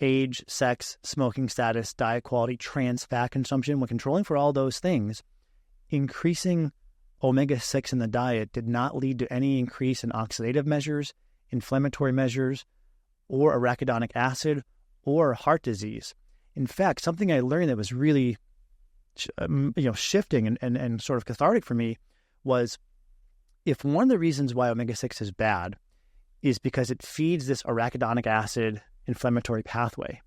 age, sex, smoking status, diet quality, trans fat consumption, when controlling for all those things, increasing omega-6 in the diet did not lead to any increase in oxidative measures, inflammatory measures, or arachidonic acid, or heart disease. In fact, something I learned that was really shifting and sort of cathartic for me was, if one of the reasons why omega-6 is bad is because it feeds this arachidonic acid inflammatory pathway,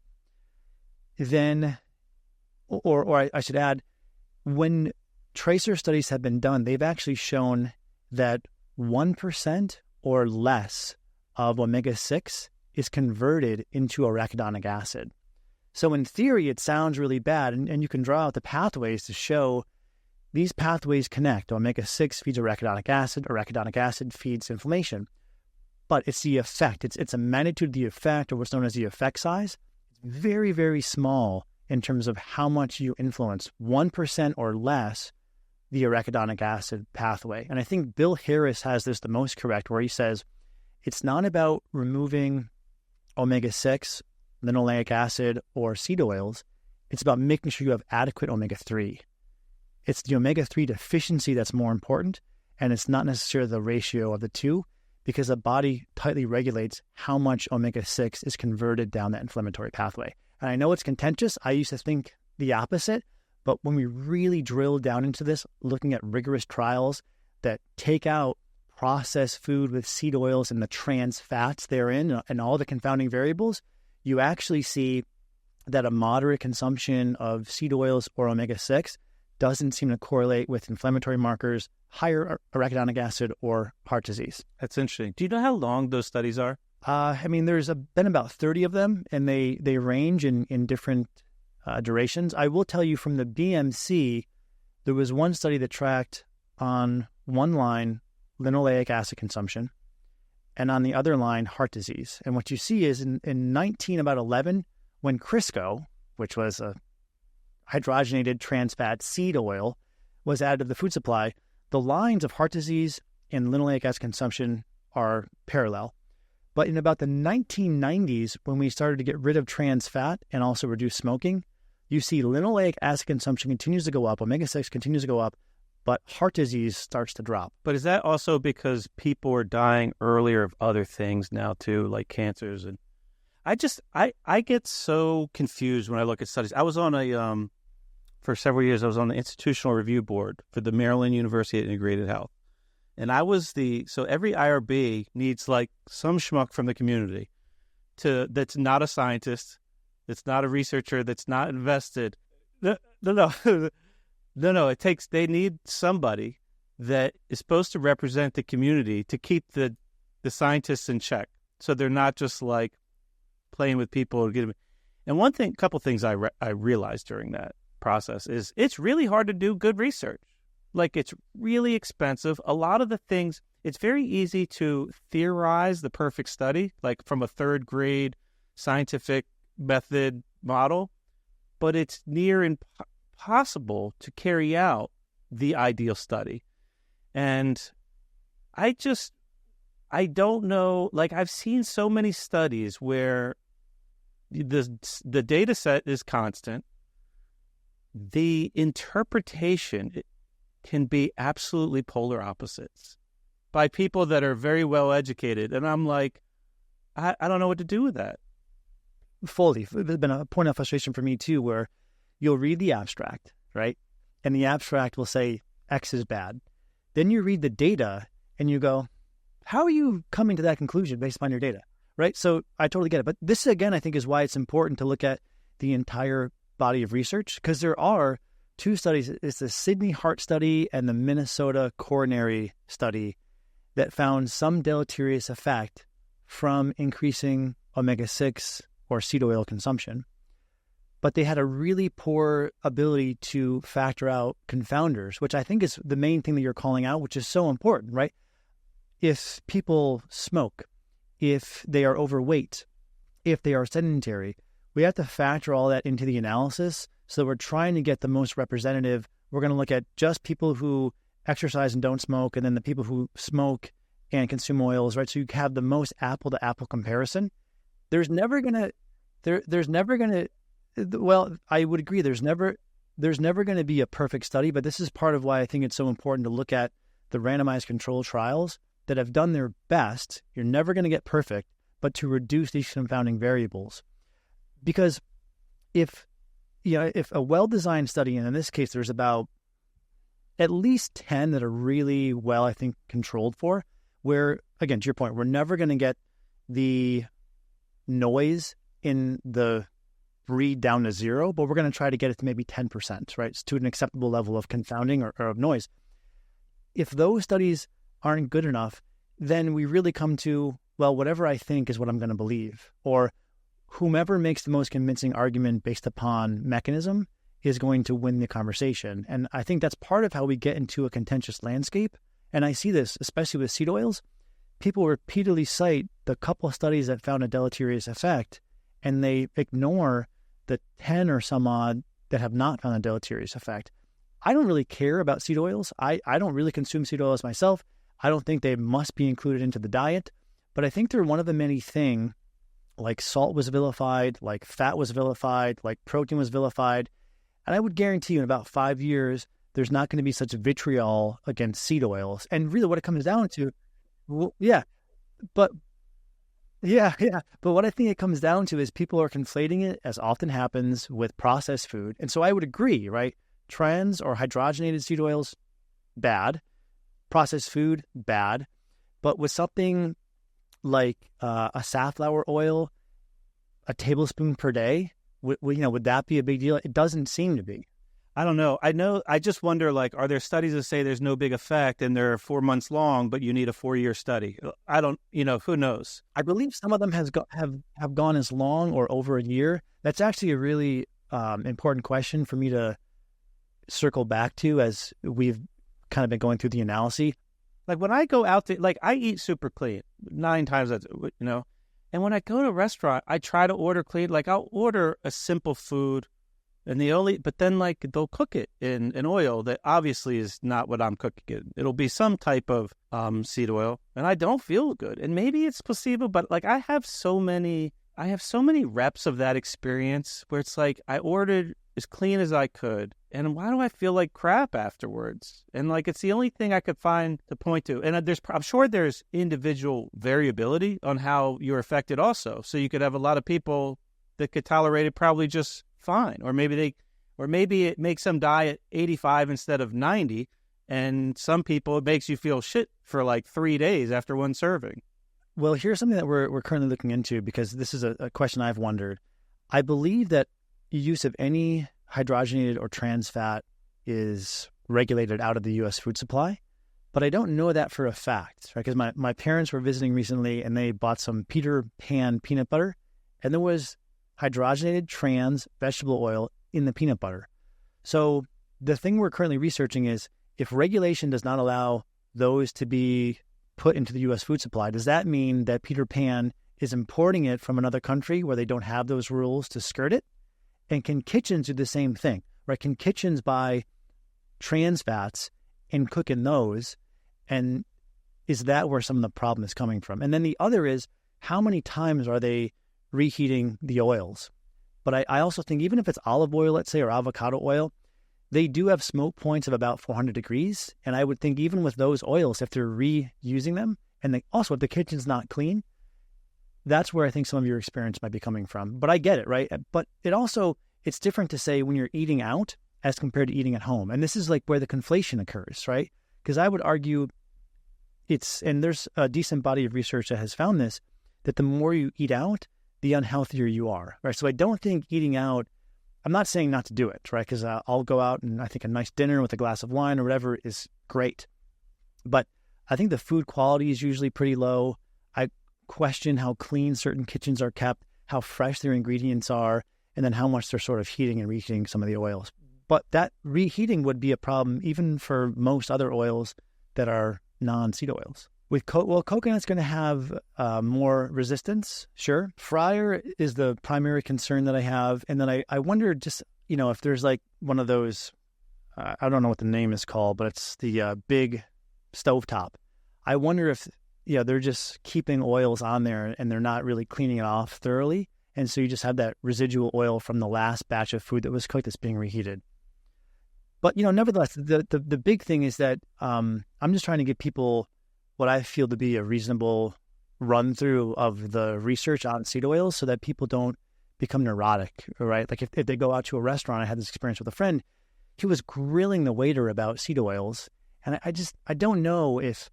then, or I should add, when tracer studies have been done, they've actually shown that 1% or less of omega-6 is converted into arachidonic acid. So in theory, it sounds really bad, and you can draw out the pathways to show these pathways connect. Omega-6 feeds arachidonic acid feeds inflammation. But it's the effect. It's a magnitude of the effect, or what's known as the effect size. It's very, very small in terms of how much you influence 1% or less the arachidonic acid pathway. And I think Bill Harris has this the most correct, where he says, it's not about removing omega-6, linoleic acid, or seed oils. It's about making sure you have adequate omega-3. It's the omega-3 deficiency that's more important, and it's not necessarily the ratio of the two, because the body tightly regulates how much omega-6 is converted down that inflammatory pathway. And I know it's contentious. I used to think the opposite, but when we really drill down into this, looking at rigorous trials that take out processed food with seed oils and the trans fats therein and all the confounding variables, you actually see that a moderate consumption of seed oils or omega-6 doesn't seem to correlate with inflammatory markers, higher arachidonic acid, or heart disease. That's interesting. Do you know how long those studies are? There's been about 30 of them, and they range in different durations. I will tell you from the BMC, there was one study that tracked on one line linoleic acid consumption, and on the other line, heart disease. And what you see is in 1911, when Crisco, which was a hydrogenated trans fat seed oil, was added to the food supply, the lines of heart disease and linoleic acid consumption are parallel. But in about the 1990s, when we started to get rid of trans fat and also reduce smoking, you see linoleic acid consumption continues to go up, omega-6 continues to go up, but heart disease starts to drop. But is that also because people are dying earlier of other things now too, like cancers? And I get so confused when I look at studies. I was on for several years, I was on the institutional review board for the Maryland University Integrated Health. And I was so every IRB needs like some schmuck from the community that's not a scientist, that's not a researcher, that's not invested. No. They need somebody that is supposed to represent the community to keep the scientists in check. So they're not just like playing with people. And couple things I realized during that process is it's really hard to do good research. Like, it's really expensive. A lot of the things, it's very easy to theorize the perfect study, like from a third grade scientific method model, but it's near impossible to carry out the ideal study. And I don't know, like, I've seen so many studies where the data set is constant. The interpretation can be absolutely polar opposites by people that are very well educated. And I'm like, I don't know what to do with that. Fully. There's been a point of frustration for me too, where you'll read the abstract, right? And the abstract will say X is bad. Then you read the data and you go, how are you coming to that conclusion based upon your data, right? So I totally get it. But this, again, I think is why it's important to look at the entire body of research, because there are two studies. It's the Sydney Heart Study and the Minnesota Coronary Study that found some deleterious effect from increasing omega-6 or seed oil consumption. But they had a really poor ability to factor out confounders, which I think is the main thing that you're calling out, which is so important, right? If people smoke, if they are overweight, if they are sedentary, we have to factor all that into the analysis. So we're trying to get the most representative. We're going to look at just people who exercise and don't smoke, and then the people who smoke and consume oils, right? So you have the most apple-to-apple comparison. There's never going to, well, I would agree, there's never going to be a perfect study, but this is part of why I think it's so important to look at the randomized control trials that have done their best. You're never going to get perfect, but to reduce these confounding variables. Because if a well-designed study, and in this case, there's about at least 10 that are really well, I think, controlled for, where, again, to your point, we're never going to get the noise in the breed down to zero, but we're going to try to get it to maybe 10%, right? It's to an acceptable level of confounding or of noise. If those studies aren't good enough, then we really come to, well, whatever I think is what I'm going to believe, or whomever makes the most convincing argument based upon mechanism is going to win the conversation. And I think that's part of how we get into a contentious landscape. And I see this, especially with seed oils. People repeatedly cite the couple of studies that found a deleterious effect, and they ignore the 10 or some odd that have not found a deleterious effect. I don't really care about seed oils. I don't really consume seed oils myself. I don't think they must be included into the diet, but I think they're one of the many things, like salt was vilified, like fat was vilified, like protein was vilified. And I would guarantee you in about 5 years, there's not going to be such vitriol against seed oils. And really what it comes down to, but But what I think it comes down to is people are conflating it, as often happens, with processed food. And so I would agree, right? Trans or hydrogenated seed oils, bad. Processed food, bad. But with something like a safflower oil, a tablespoon per day, would that be a big deal? It doesn't seem to be. I don't know. I just wonder, like, are there studies that say there's no big effect and they're 4 months long, but you need a 4-year study? I don't, who knows? I believe some of them have gone as long or over a year. That's actually a really important question for me to circle back to as we've kind of been going through the analysis. Like when I go out to, like, I eat super clean 9 times, and when I go to a restaurant, I try to order clean. Like I'll order a simple food. But then like they'll cook it in an oil that obviously is not what I'm cooking it. It'll be some type of seed oil, and I don't feel good. And maybe it's placebo, but like I have so many reps of that experience where it's like I ordered as clean as I could, and why do I feel like crap afterwards? And like it's the only thing I could find to point to. And I'm sure there's individual variability on how you're affected also. So you could have a lot of people that could tolerate it probably just fine, or maybe it makes them die at 85 instead of 90, and some people it makes you feel shit for like 3 days after one serving. Well, here's something that we're currently looking into, because this is a question I've wondered. I believe that use of any hydrogenated or trans fat is regulated out of the U.S. food supply, but I don't know that for a fact, right? Because my parents were visiting recently and they bought some Peter Pan peanut butter, and there was hydrogenated trans vegetable oil in the peanut butter. So the thing we're currently researching is if regulation does not allow those to be put into the U.S. food supply, does that mean that Peter Pan is importing it from another country where they don't have those rules to skirt it? And can kitchens do the same thing, right? Can kitchens buy trans fats and cook in those? And is that where some of the problem is coming from? And then the other is, how many times are they reheating the oils? But I also think even if it's olive oil, let's say, or avocado oil, they do have smoke points of about 400 degrees. And I would think even with those oils, if they're reusing them, and also if the kitchen's not clean, that's where I think some of your experience might be coming from. But I get it, right? But it's different to say when you're eating out as compared to eating at home. And this is like where the conflation occurs, right? Because I would argue and there's a decent body of research that has found this, that the more you eat out, the unhealthier you are, right? So I don't think eating out, I'm not saying not to do it, right? Because I'll go out and I think a nice dinner with a glass of wine or whatever is great. But I think the food quality is usually pretty low. I question how clean certain kitchens are kept, how fresh their ingredients are, and then how much they're sort of heating and reheating some of the oils. But that reheating would be a problem even for most other oils that are non-seed oils. Coconut's going to have more resistance, sure. Fryer is the primary concern that I have. And then I wonder just, if there's like one of those, I don't know what the name is called, but it's the big stovetop. I wonder if, they're just keeping oils on there and they're not really cleaning it off thoroughly. And so you just have that residual oil from the last batch of food that was cooked that's being reheated. But, nevertheless, the big thing is that I'm just trying to give people what I feel to be a reasonable run through of the research on seed oils so that people don't become neurotic, right? Like if they go out to a restaurant, I had this experience with a friend, he was grilling the waiter about seed oils. And I don't know if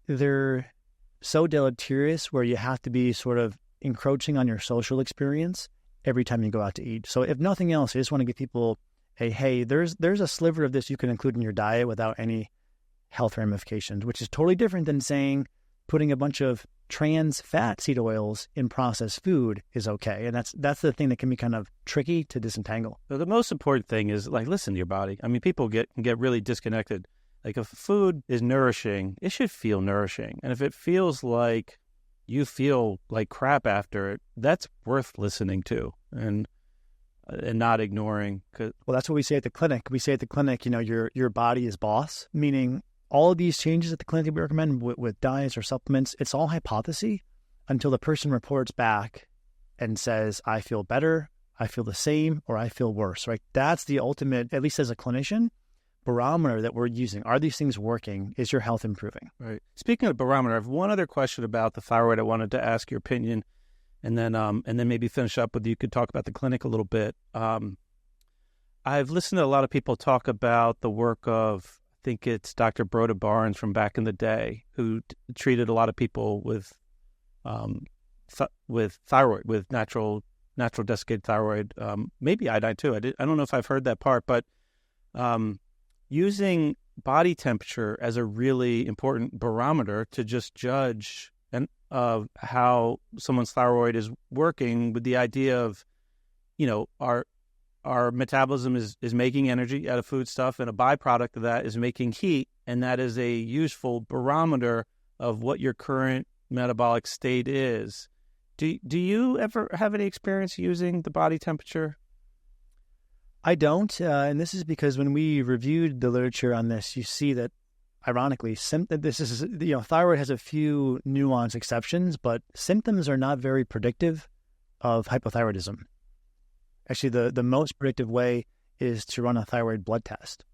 they're so deleterious where you have to be sort of encroaching on your social experience every time you go out to eat. So if nothing else, I just want to give people hey, there's a sliver of this you can include in your diet without any health ramifications, which is totally different than saying putting a bunch of trans fat seed oils in processed food is okay. And that's the thing that can be kind of tricky to disentangle. So the most important thing is like, listen to your body. I mean, people get really disconnected. Like if food is nourishing, it should feel nourishing. And if it feels like you feel like crap after it, that's worth listening to. And and not ignoring. Well, that's what we say at the clinic. We say at the clinic, your body is boss, meaning all of these changes at the clinic that we recommend with diets or supplements, it's all hypothesis until the person reports back and says, I feel better, I feel the same, or I feel worse, right? That's the ultimate, at least as a clinician, barometer that we're using. Are these things working? Is your health improving? Right. Speaking of barometer, I have one other question about the thyroid. I wanted to ask your opinion, and then maybe finish up with you could talk about the clinic a little bit. I've listened to a lot of people talk about the work of, I think it's Dr. Broda Barnes from back in the day, who treated a lot of people with thyroid, with natural desiccated thyroid, maybe iodine too. I don't know if I've heard that part, but using body temperature as a really important barometer to just judge how someone's thyroid is working, with the idea of, our metabolism is making energy out of food stuff, and a byproduct of that is making heat, and that is a useful barometer of what your current metabolic state is. Do you ever have any experience using the body temperature? I don't, and this is because when we reviewed the literature on this, you see that, ironically, thyroid has a few nuanced exceptions, but symptoms are not very predictive of hypothyroidism. Actually, the most predictive way is to run a thyroid blood test.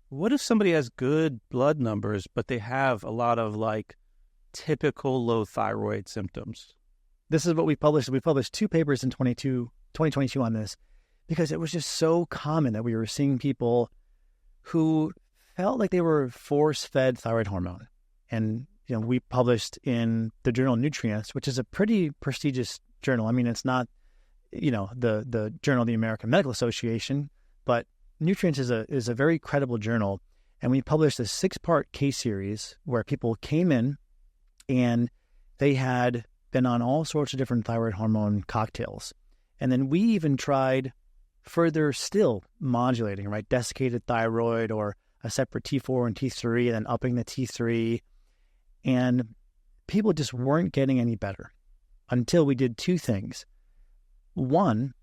What if somebody has good blood numbers, but they have a lot of typical low thyroid symptoms? This is what we published. We published 2 papers in 2022 on this, because it was just so common that we were seeing people who felt like they were force-fed thyroid hormone. And, we published in the journal Nutrients, which is a pretty prestigious journal. I mean, it's not, the Journal of the American Medical Association, but Nutrients is a very credible journal. And we published a 6-part case series where people came in and they had been on all sorts of different thyroid hormone cocktails. And then we even tried further still modulating, right? Desiccated thyroid or a separate T4 and T3, and then upping the T3. And people just weren't getting any better until we did 2 things. One,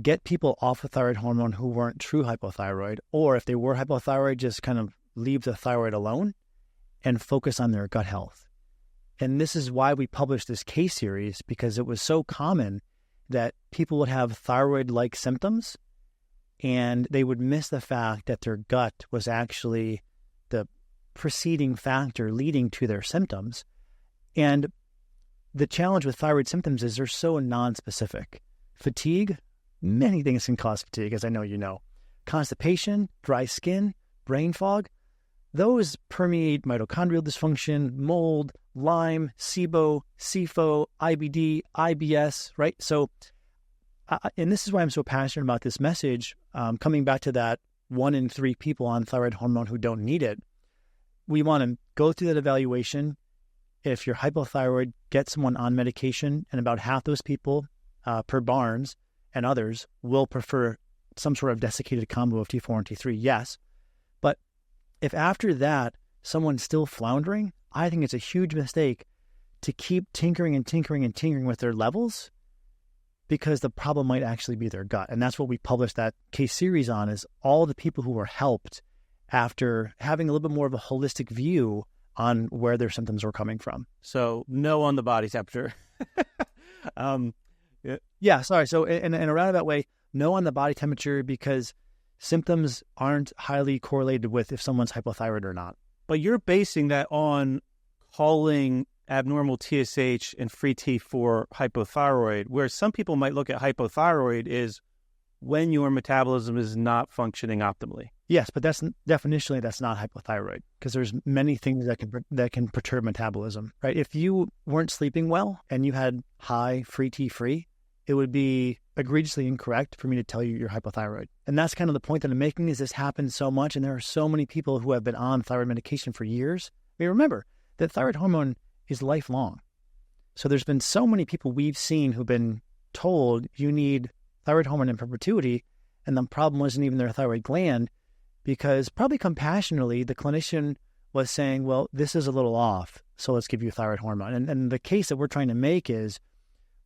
get people off of thyroid hormone who weren't true hypothyroid, or if they were hypothyroid, just kind of leave the thyroid alone and focus on their gut health. And this is why we published this case series, because it was so common that people would have thyroid-like symptoms and they would miss the fact that their gut was actually the preceding factor leading to their symptoms. And the challenge with thyroid symptoms is they're so nonspecific. Fatigue, many things can cause fatigue, as I know you know. Constipation, dry skin, brain fog, those permeate mitochondrial dysfunction, mold, Lyme, SIBO, SIFO, IBD, IBS, right? So, and this is why I'm so passionate about this message, coming back to that 1 in 3 people on thyroid hormone who don't need it. We want to go through that evaluation. If you're hypothyroid, get someone on medication, and about half those people, per Barnes and others, will prefer some sort of desiccated combo of T4 and T3, yes. But if after that someone's still floundering, I think it's a huge mistake to keep tinkering with their levels, because the problem might actually be their gut. And that's what we published that case series on, is all the people who were helped after having a little bit more of a holistic view on where their symptoms were coming from. So no on the body temperature. Yeah, sorry. So in a roundabout way, no on the body temperature, because symptoms aren't highly correlated with if someone's hypothyroid or not. But you're basing that on calling abnormal TSH and free T4 hypothyroid, where some people might look at hypothyroid is when your metabolism is not functioning optimally. Yes, but that's definitionally not hypothyroid, because there's many things that can perturb metabolism, right? If you weren't sleeping well and you had high free T3, it would be egregiously incorrect for me to tell you you're hypothyroid. And that's kind of the point that I'm making, is this happens so much, and there are so many people who have been on thyroid medication for years. I mean, remember that thyroid hormone is lifelong. So there's been so many people we've seen who've been told you need thyroid hormone in perpetuity, and the problem wasn't even their thyroid gland, because probably compassionately the clinician was saying, well, this is a little off, so let's give you thyroid hormone. And the case that we're trying to make is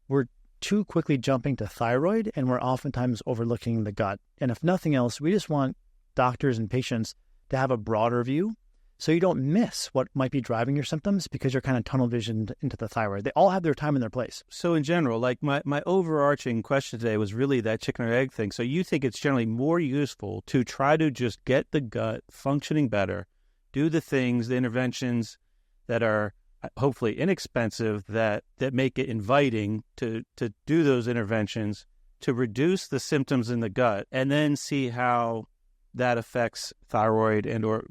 we're too quickly jumping to thyroid, and we're oftentimes overlooking the gut. And if nothing else, we just want doctors and patients to have a broader view so you don't miss what might be driving your symptoms because you're kind of tunnel visioned into the thyroid. They all have their time and their place. So in general, like my overarching question today was really that chicken or egg thing. So you think it's generally more useful to try to just get the gut functioning better, do the things, the interventions that are hopefully inexpensive, that make it inviting to do those interventions to reduce the symptoms in the gut, and then see how that affects thyroid and or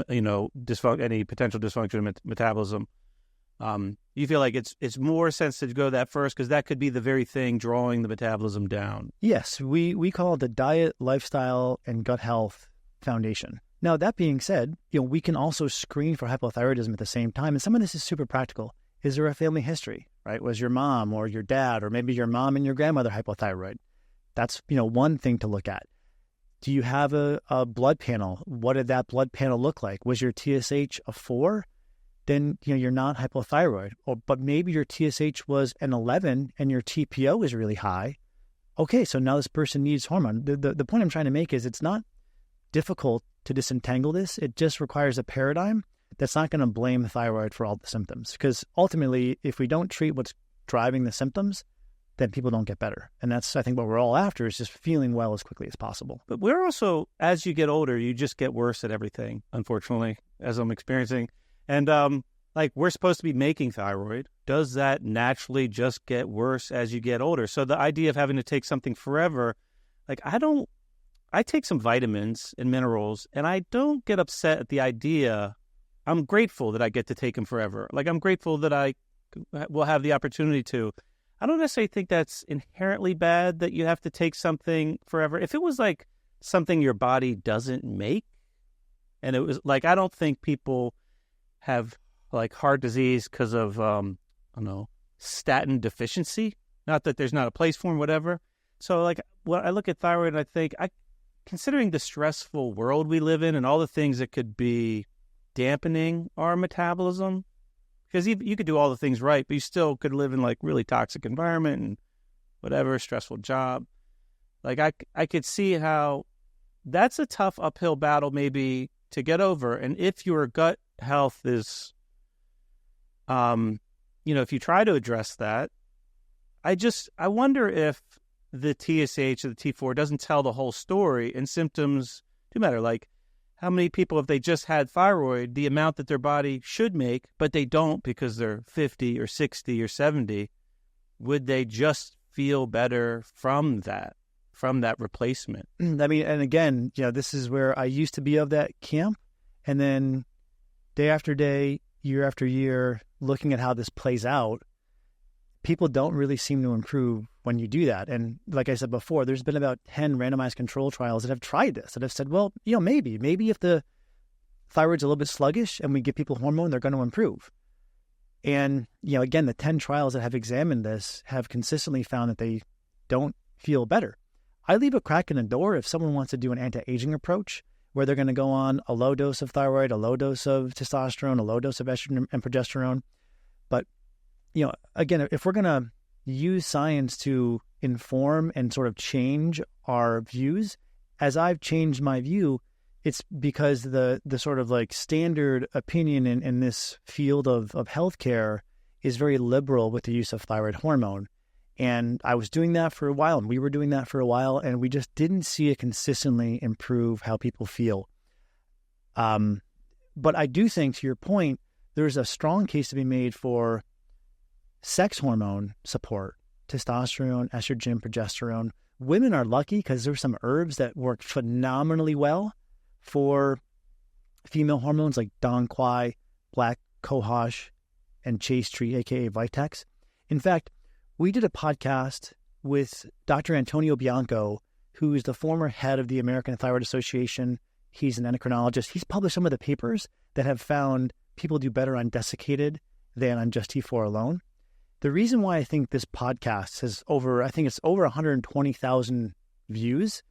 any potential dysfunction in metabolism. You feel like it's more sensitive to go that first because that could be the very thing drawing the metabolism down. Yes, we call it the Diet, Lifestyle, and Gut Health Foundation. Now, that being said, we can also screen for hypothyroidism at the same time. And some of this is super practical. Is there a family history, right? Was your mom or your dad or maybe your mom and your grandmother hypothyroid? That's, one thing to look at. Do you have a blood panel? What did that blood panel look like? Was your TSH a 4? Then, you're not hypothyroid. But maybe your TSH was an 11 and your TPO is really high. Okay, so now this person needs hormone. The point I'm trying to make is it's not difficult to disentangle this. It just requires a paradigm that's not going to blame the thyroid for all the symptoms. Because ultimately, if we don't treat what's driving the symptoms, then people don't get better. And that's, I think, what we're all after is just feeling well as quickly as possible. But we're also, as you get older, you just get worse at everything, unfortunately, as I'm experiencing. And we're supposed to be making thyroid. Does that naturally just get worse as you get older? So the idea of having to take something forever, I take some vitamins and minerals, and I don't get upset at the idea. I'm grateful that I get to take them forever. I'm grateful that I will have the opportunity to. I don't necessarily think that's inherently bad that you have to take something forever. If it was like something your body doesn't make, and it was like, I don't think people have heart disease because of, statin deficiency. Not that there's not a place for them, whatever. So when I look at thyroid and I think, considering the stressful world we live in and all the things that could be dampening our metabolism, because you could do all the things right, but you still could live in really toxic environment and whatever, stressful job. I could see how that's a tough uphill battle maybe to get over. And if your gut health is, if you try to address that, I wonder if the TSH or the T4 doesn't tell the whole story, and symptoms do matter. How many people, if they just had thyroid, the amount that their body should make, but they don't because they're 50 or 60 or 70, would they just feel better from that replacement? And again, this is where I used to be of that camp. And then day after day, year after year, looking at how this plays out, people don't really seem to improve when you do that. And like I said before, there's been about 10 randomized control trials that have tried this, that have said, well, maybe if the thyroid's a little bit sluggish and we give people hormone, they're going to improve. And, again, the 10 trials that have examined this have consistently found that they don't feel better. I leave a crack in the door if someone wants to do an anti-aging approach where they're going to go on a low dose of thyroid, a low dose of testosterone, a low dose of estrogen and progesterone. But, again, if we're going to use science to inform and sort of change our views, as I've changed my view, it's because the sort of standard opinion in this field of healthcare is very liberal with the use of thyroid hormone. And I was doing that for a while, and we were doing that for a while, and we just didn't see it consistently improve how people feel. But I do think, to your point, there's a strong case to be made for sex hormone support, testosterone, estrogen, progesterone. Women are lucky because there's some herbs that work phenomenally well for female hormones like Dong Quai, black cohosh, and chaste tree, aka Vitex. In fact, we did a podcast with Dr. Antonio Bianco, who is the former head of the American Thyroid Association. He's an endocrinologist. He's published some of the papers that have found people do better on desiccated than on just T4 alone. The reason why I think this podcast has over 120,000 views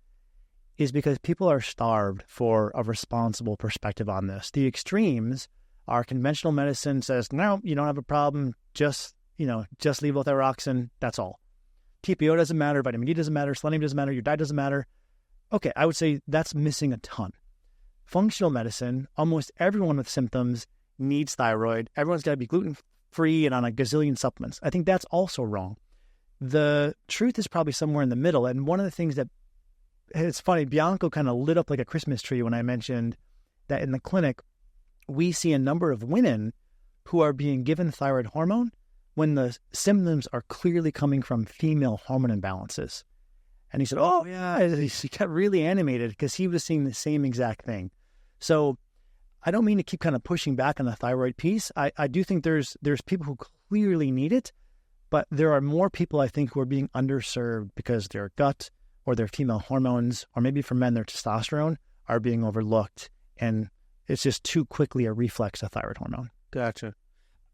is because people are starved for a responsible perspective on this. The extremes are conventional medicine says, no, you don't have a problem, just levothyroxine, that's all. TPO doesn't matter, vitamin D doesn't matter, selenium doesn't matter, your diet doesn't matter. Okay, I would say that's missing a ton. Functional medicine, almost everyone with symptoms needs thyroid. Everyone's got to be gluten-free and on a gazillion supplements. I think that's also wrong. The truth is probably somewhere in the middle. And one of the things that, it's funny, Bianco kind of lit up like a Christmas tree when I mentioned that in the clinic, we see a number of women who are being given thyroid hormone when the symptoms are clearly coming from female hormone imbalances. And he said, oh, yeah, he got really animated because he was seeing the same exact thing. So I don't mean to keep kind of pushing back on the thyroid piece. I do think there's people who clearly need it, but there are more people, I think, who are being underserved because their gut or their female hormones, or maybe for men, their testosterone, are being overlooked. And it's just too quickly a reflex of thyroid hormone. Gotcha.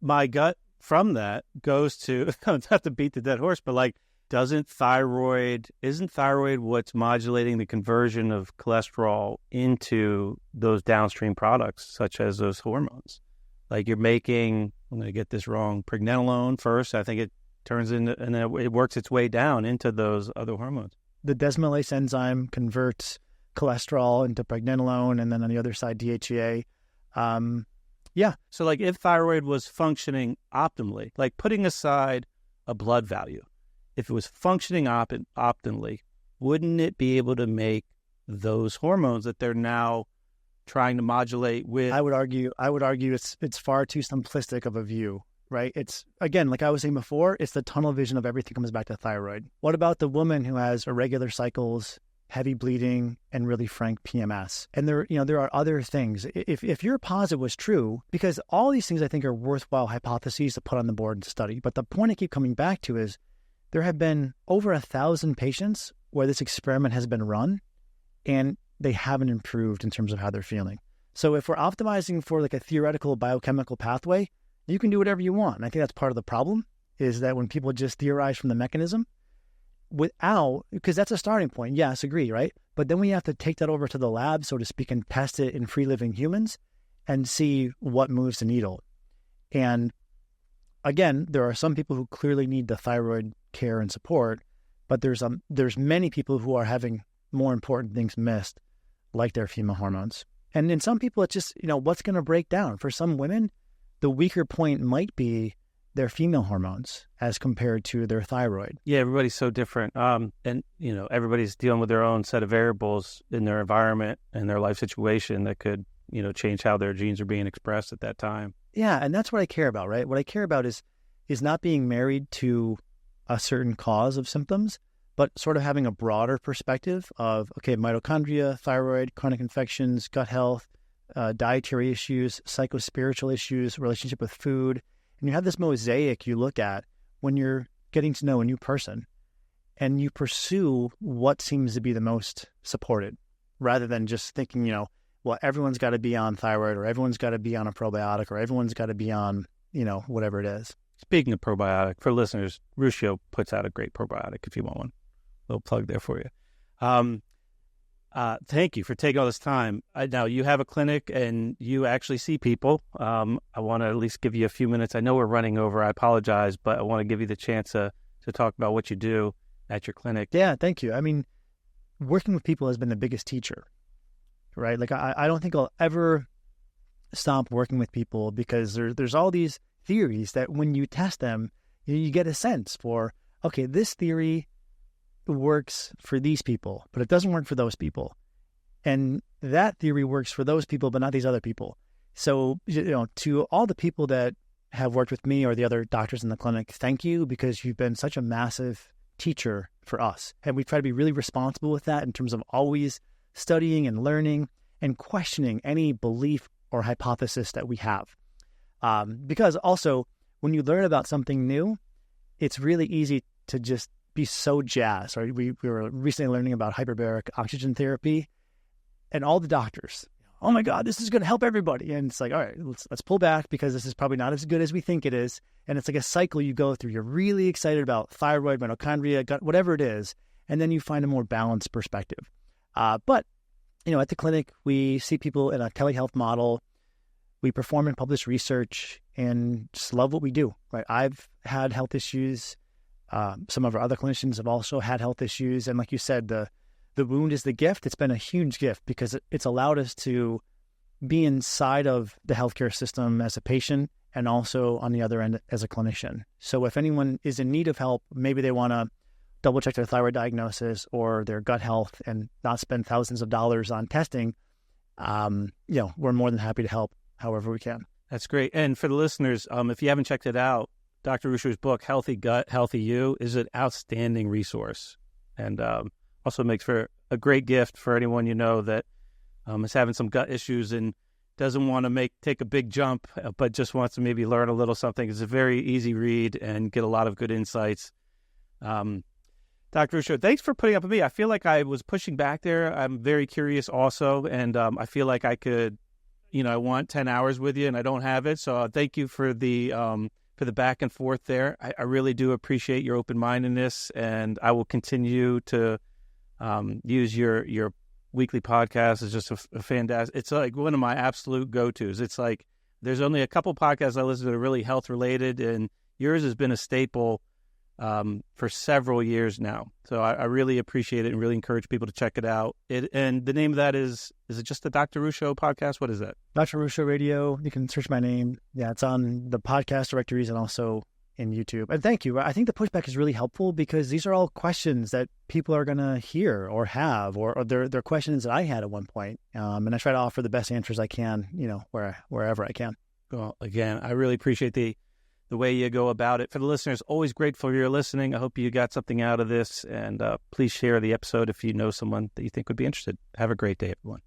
My gut from that goes to, not to beat the dead horse, but like, isn't thyroid what's modulating the conversion of cholesterol into those downstream products, such as those hormones? Like you're making, I'm going to get this wrong, pregnenolone first. I think it turns into, and then it works its way down into those other hormones. The desmolase enzyme converts cholesterol into pregnenolone, and then on the other side, DHEA. Yeah. So like if thyroid was functioning optimally, like putting aside a blood value, if it was functioning optimally, wouldn't it be able to make those hormones that they're now trying to modulate with? I would argue it's far too simplistic of a view, right? It's, again, like I was saying before, it's the tunnel vision of everything comes back to thyroid. What about the woman who has irregular cycles, heavy bleeding, and really frank PMS? And there are other things. If your posit was true, because all these things I think are worthwhile hypotheses to put on the board and study. But the point I keep coming back to is there have been over 1,000 patients where this experiment has been run and they haven't improved in terms of how they're feeling. So if we're optimizing for like a theoretical biochemical pathway, you can do whatever you want. And I think that's part of the problem, is that when people just theorize from the mechanism because that's a starting point. Yes, agree, right? But then we have to take that over to the lab, so to speak, and test it in free living humans and see what moves the needle. And again, there are some people who clearly need the thyroid care and support, but there's many people who are having more important things missed, like their female hormones. And in some people, it's just, what's going to break down? For some women, the weaker point might be their female hormones as compared to their thyroid. Yeah, everybody's so different. And, everybody's dealing with their own set of variables in their environment and their life situation that could, change how their genes are being expressed at that time. Yeah, and that's what I care about, right? What I care about is not being married to a certain cause of symptoms, but sort of having a broader perspective of, okay, mitochondria, thyroid, chronic infections, gut health, dietary issues, psychospiritual issues, relationship with food. And you have this mosaic you look at when you're getting to know a new person, and you pursue what seems to be the most supported, rather than just thinking, well, everyone's got to be on thyroid, or everyone's got to be on a probiotic, or everyone's got to be on, whatever it is. Speaking of probiotic, for listeners, Ruscio puts out a great probiotic if you want one. Little plug there for you. Thank you for taking all this time. Now, you have a clinic and you actually see people. I want to at least give you a few minutes. I know we're running over. I apologize, but I want to give you the chance to talk about what you do at your clinic. Yeah, thank you. I mean, working with people has been the biggest teacher, right? Like, I don't think I'll ever stop working with people, because there's all these theories that when you test them, you get a sense for, okay, this theory works for these people, but it doesn't work for those people. And that theory works for those people, but not these other people. So, to all the people that have worked with me or the other doctors in the clinic, thank you, because you've been such a massive teacher for us. And we try to be really responsible with that in terms of always studying and learning and questioning any belief or hypothesis that we have. Because also, when you learn about something new, it's really easy to just be so jazzed. Right? We were recently learning about hyperbaric oxygen therapy, and all the doctors, oh my God, this is going to help everybody. And it's like, all right, let's pull back, because this is probably not as good as we think it is. And it's like a cycle you go through. You're really excited about thyroid, mitochondria, gut, whatever it is, and then you find a more balanced perspective. But at the clinic, we see people in a telehealth model. We perform and publish research and just love what we do, right? I've had health issues Some of our other clinicians have also had health issues. And like you said, the wound is the gift. It's been a huge gift because it's allowed us to be inside of the healthcare system as a patient and also on the other end as a clinician. So if anyone is in need of help, maybe they want to double check their thyroid diagnosis or their gut health and not spend thousands of dollars on testing, we're more than happy to help however we can. That's great. And for the listeners, if you haven't checked it out, Dr. Ruscio's book, Healthy Gut, Healthy You, is an outstanding resource and also makes for a great gift for anyone you know that is having some gut issues and doesn't want to take a big jump, but just wants to maybe learn a little something. It's a very easy read and get a lot of good insights. Dr. Ruscio, thanks for putting up with me. I feel like I was pushing back there. I'm very curious also, and I feel like I could, I want 10 hours with you, and I don't have it. So thank you for the back and forth there. I really do appreciate your open-mindedness, and I will continue to use your weekly podcast. Is just a fantastic. It's like one of my absolute go-tos. It's like there's only a couple podcasts I listen to that are really health-related, and yours has been a staple for several years now. So I really appreciate it and really encourage people to check it out. And the name of that is it just the Dr. Ruscio podcast? What is that? Dr. Ruscio Radio. You can search my name. Yeah, it's on the podcast directories and also in YouTube. And thank you. I think the pushback is really helpful because these are all questions that people are going to hear or have, or they're questions that I had at one point. And I try to offer the best answers I can, wherever I can. Well, again, I really appreciate the way you go about it. For the listeners, always grateful you're listening. I hope you got something out of this, and please share the episode if you know someone that you think would be interested. Have a great day, everyone.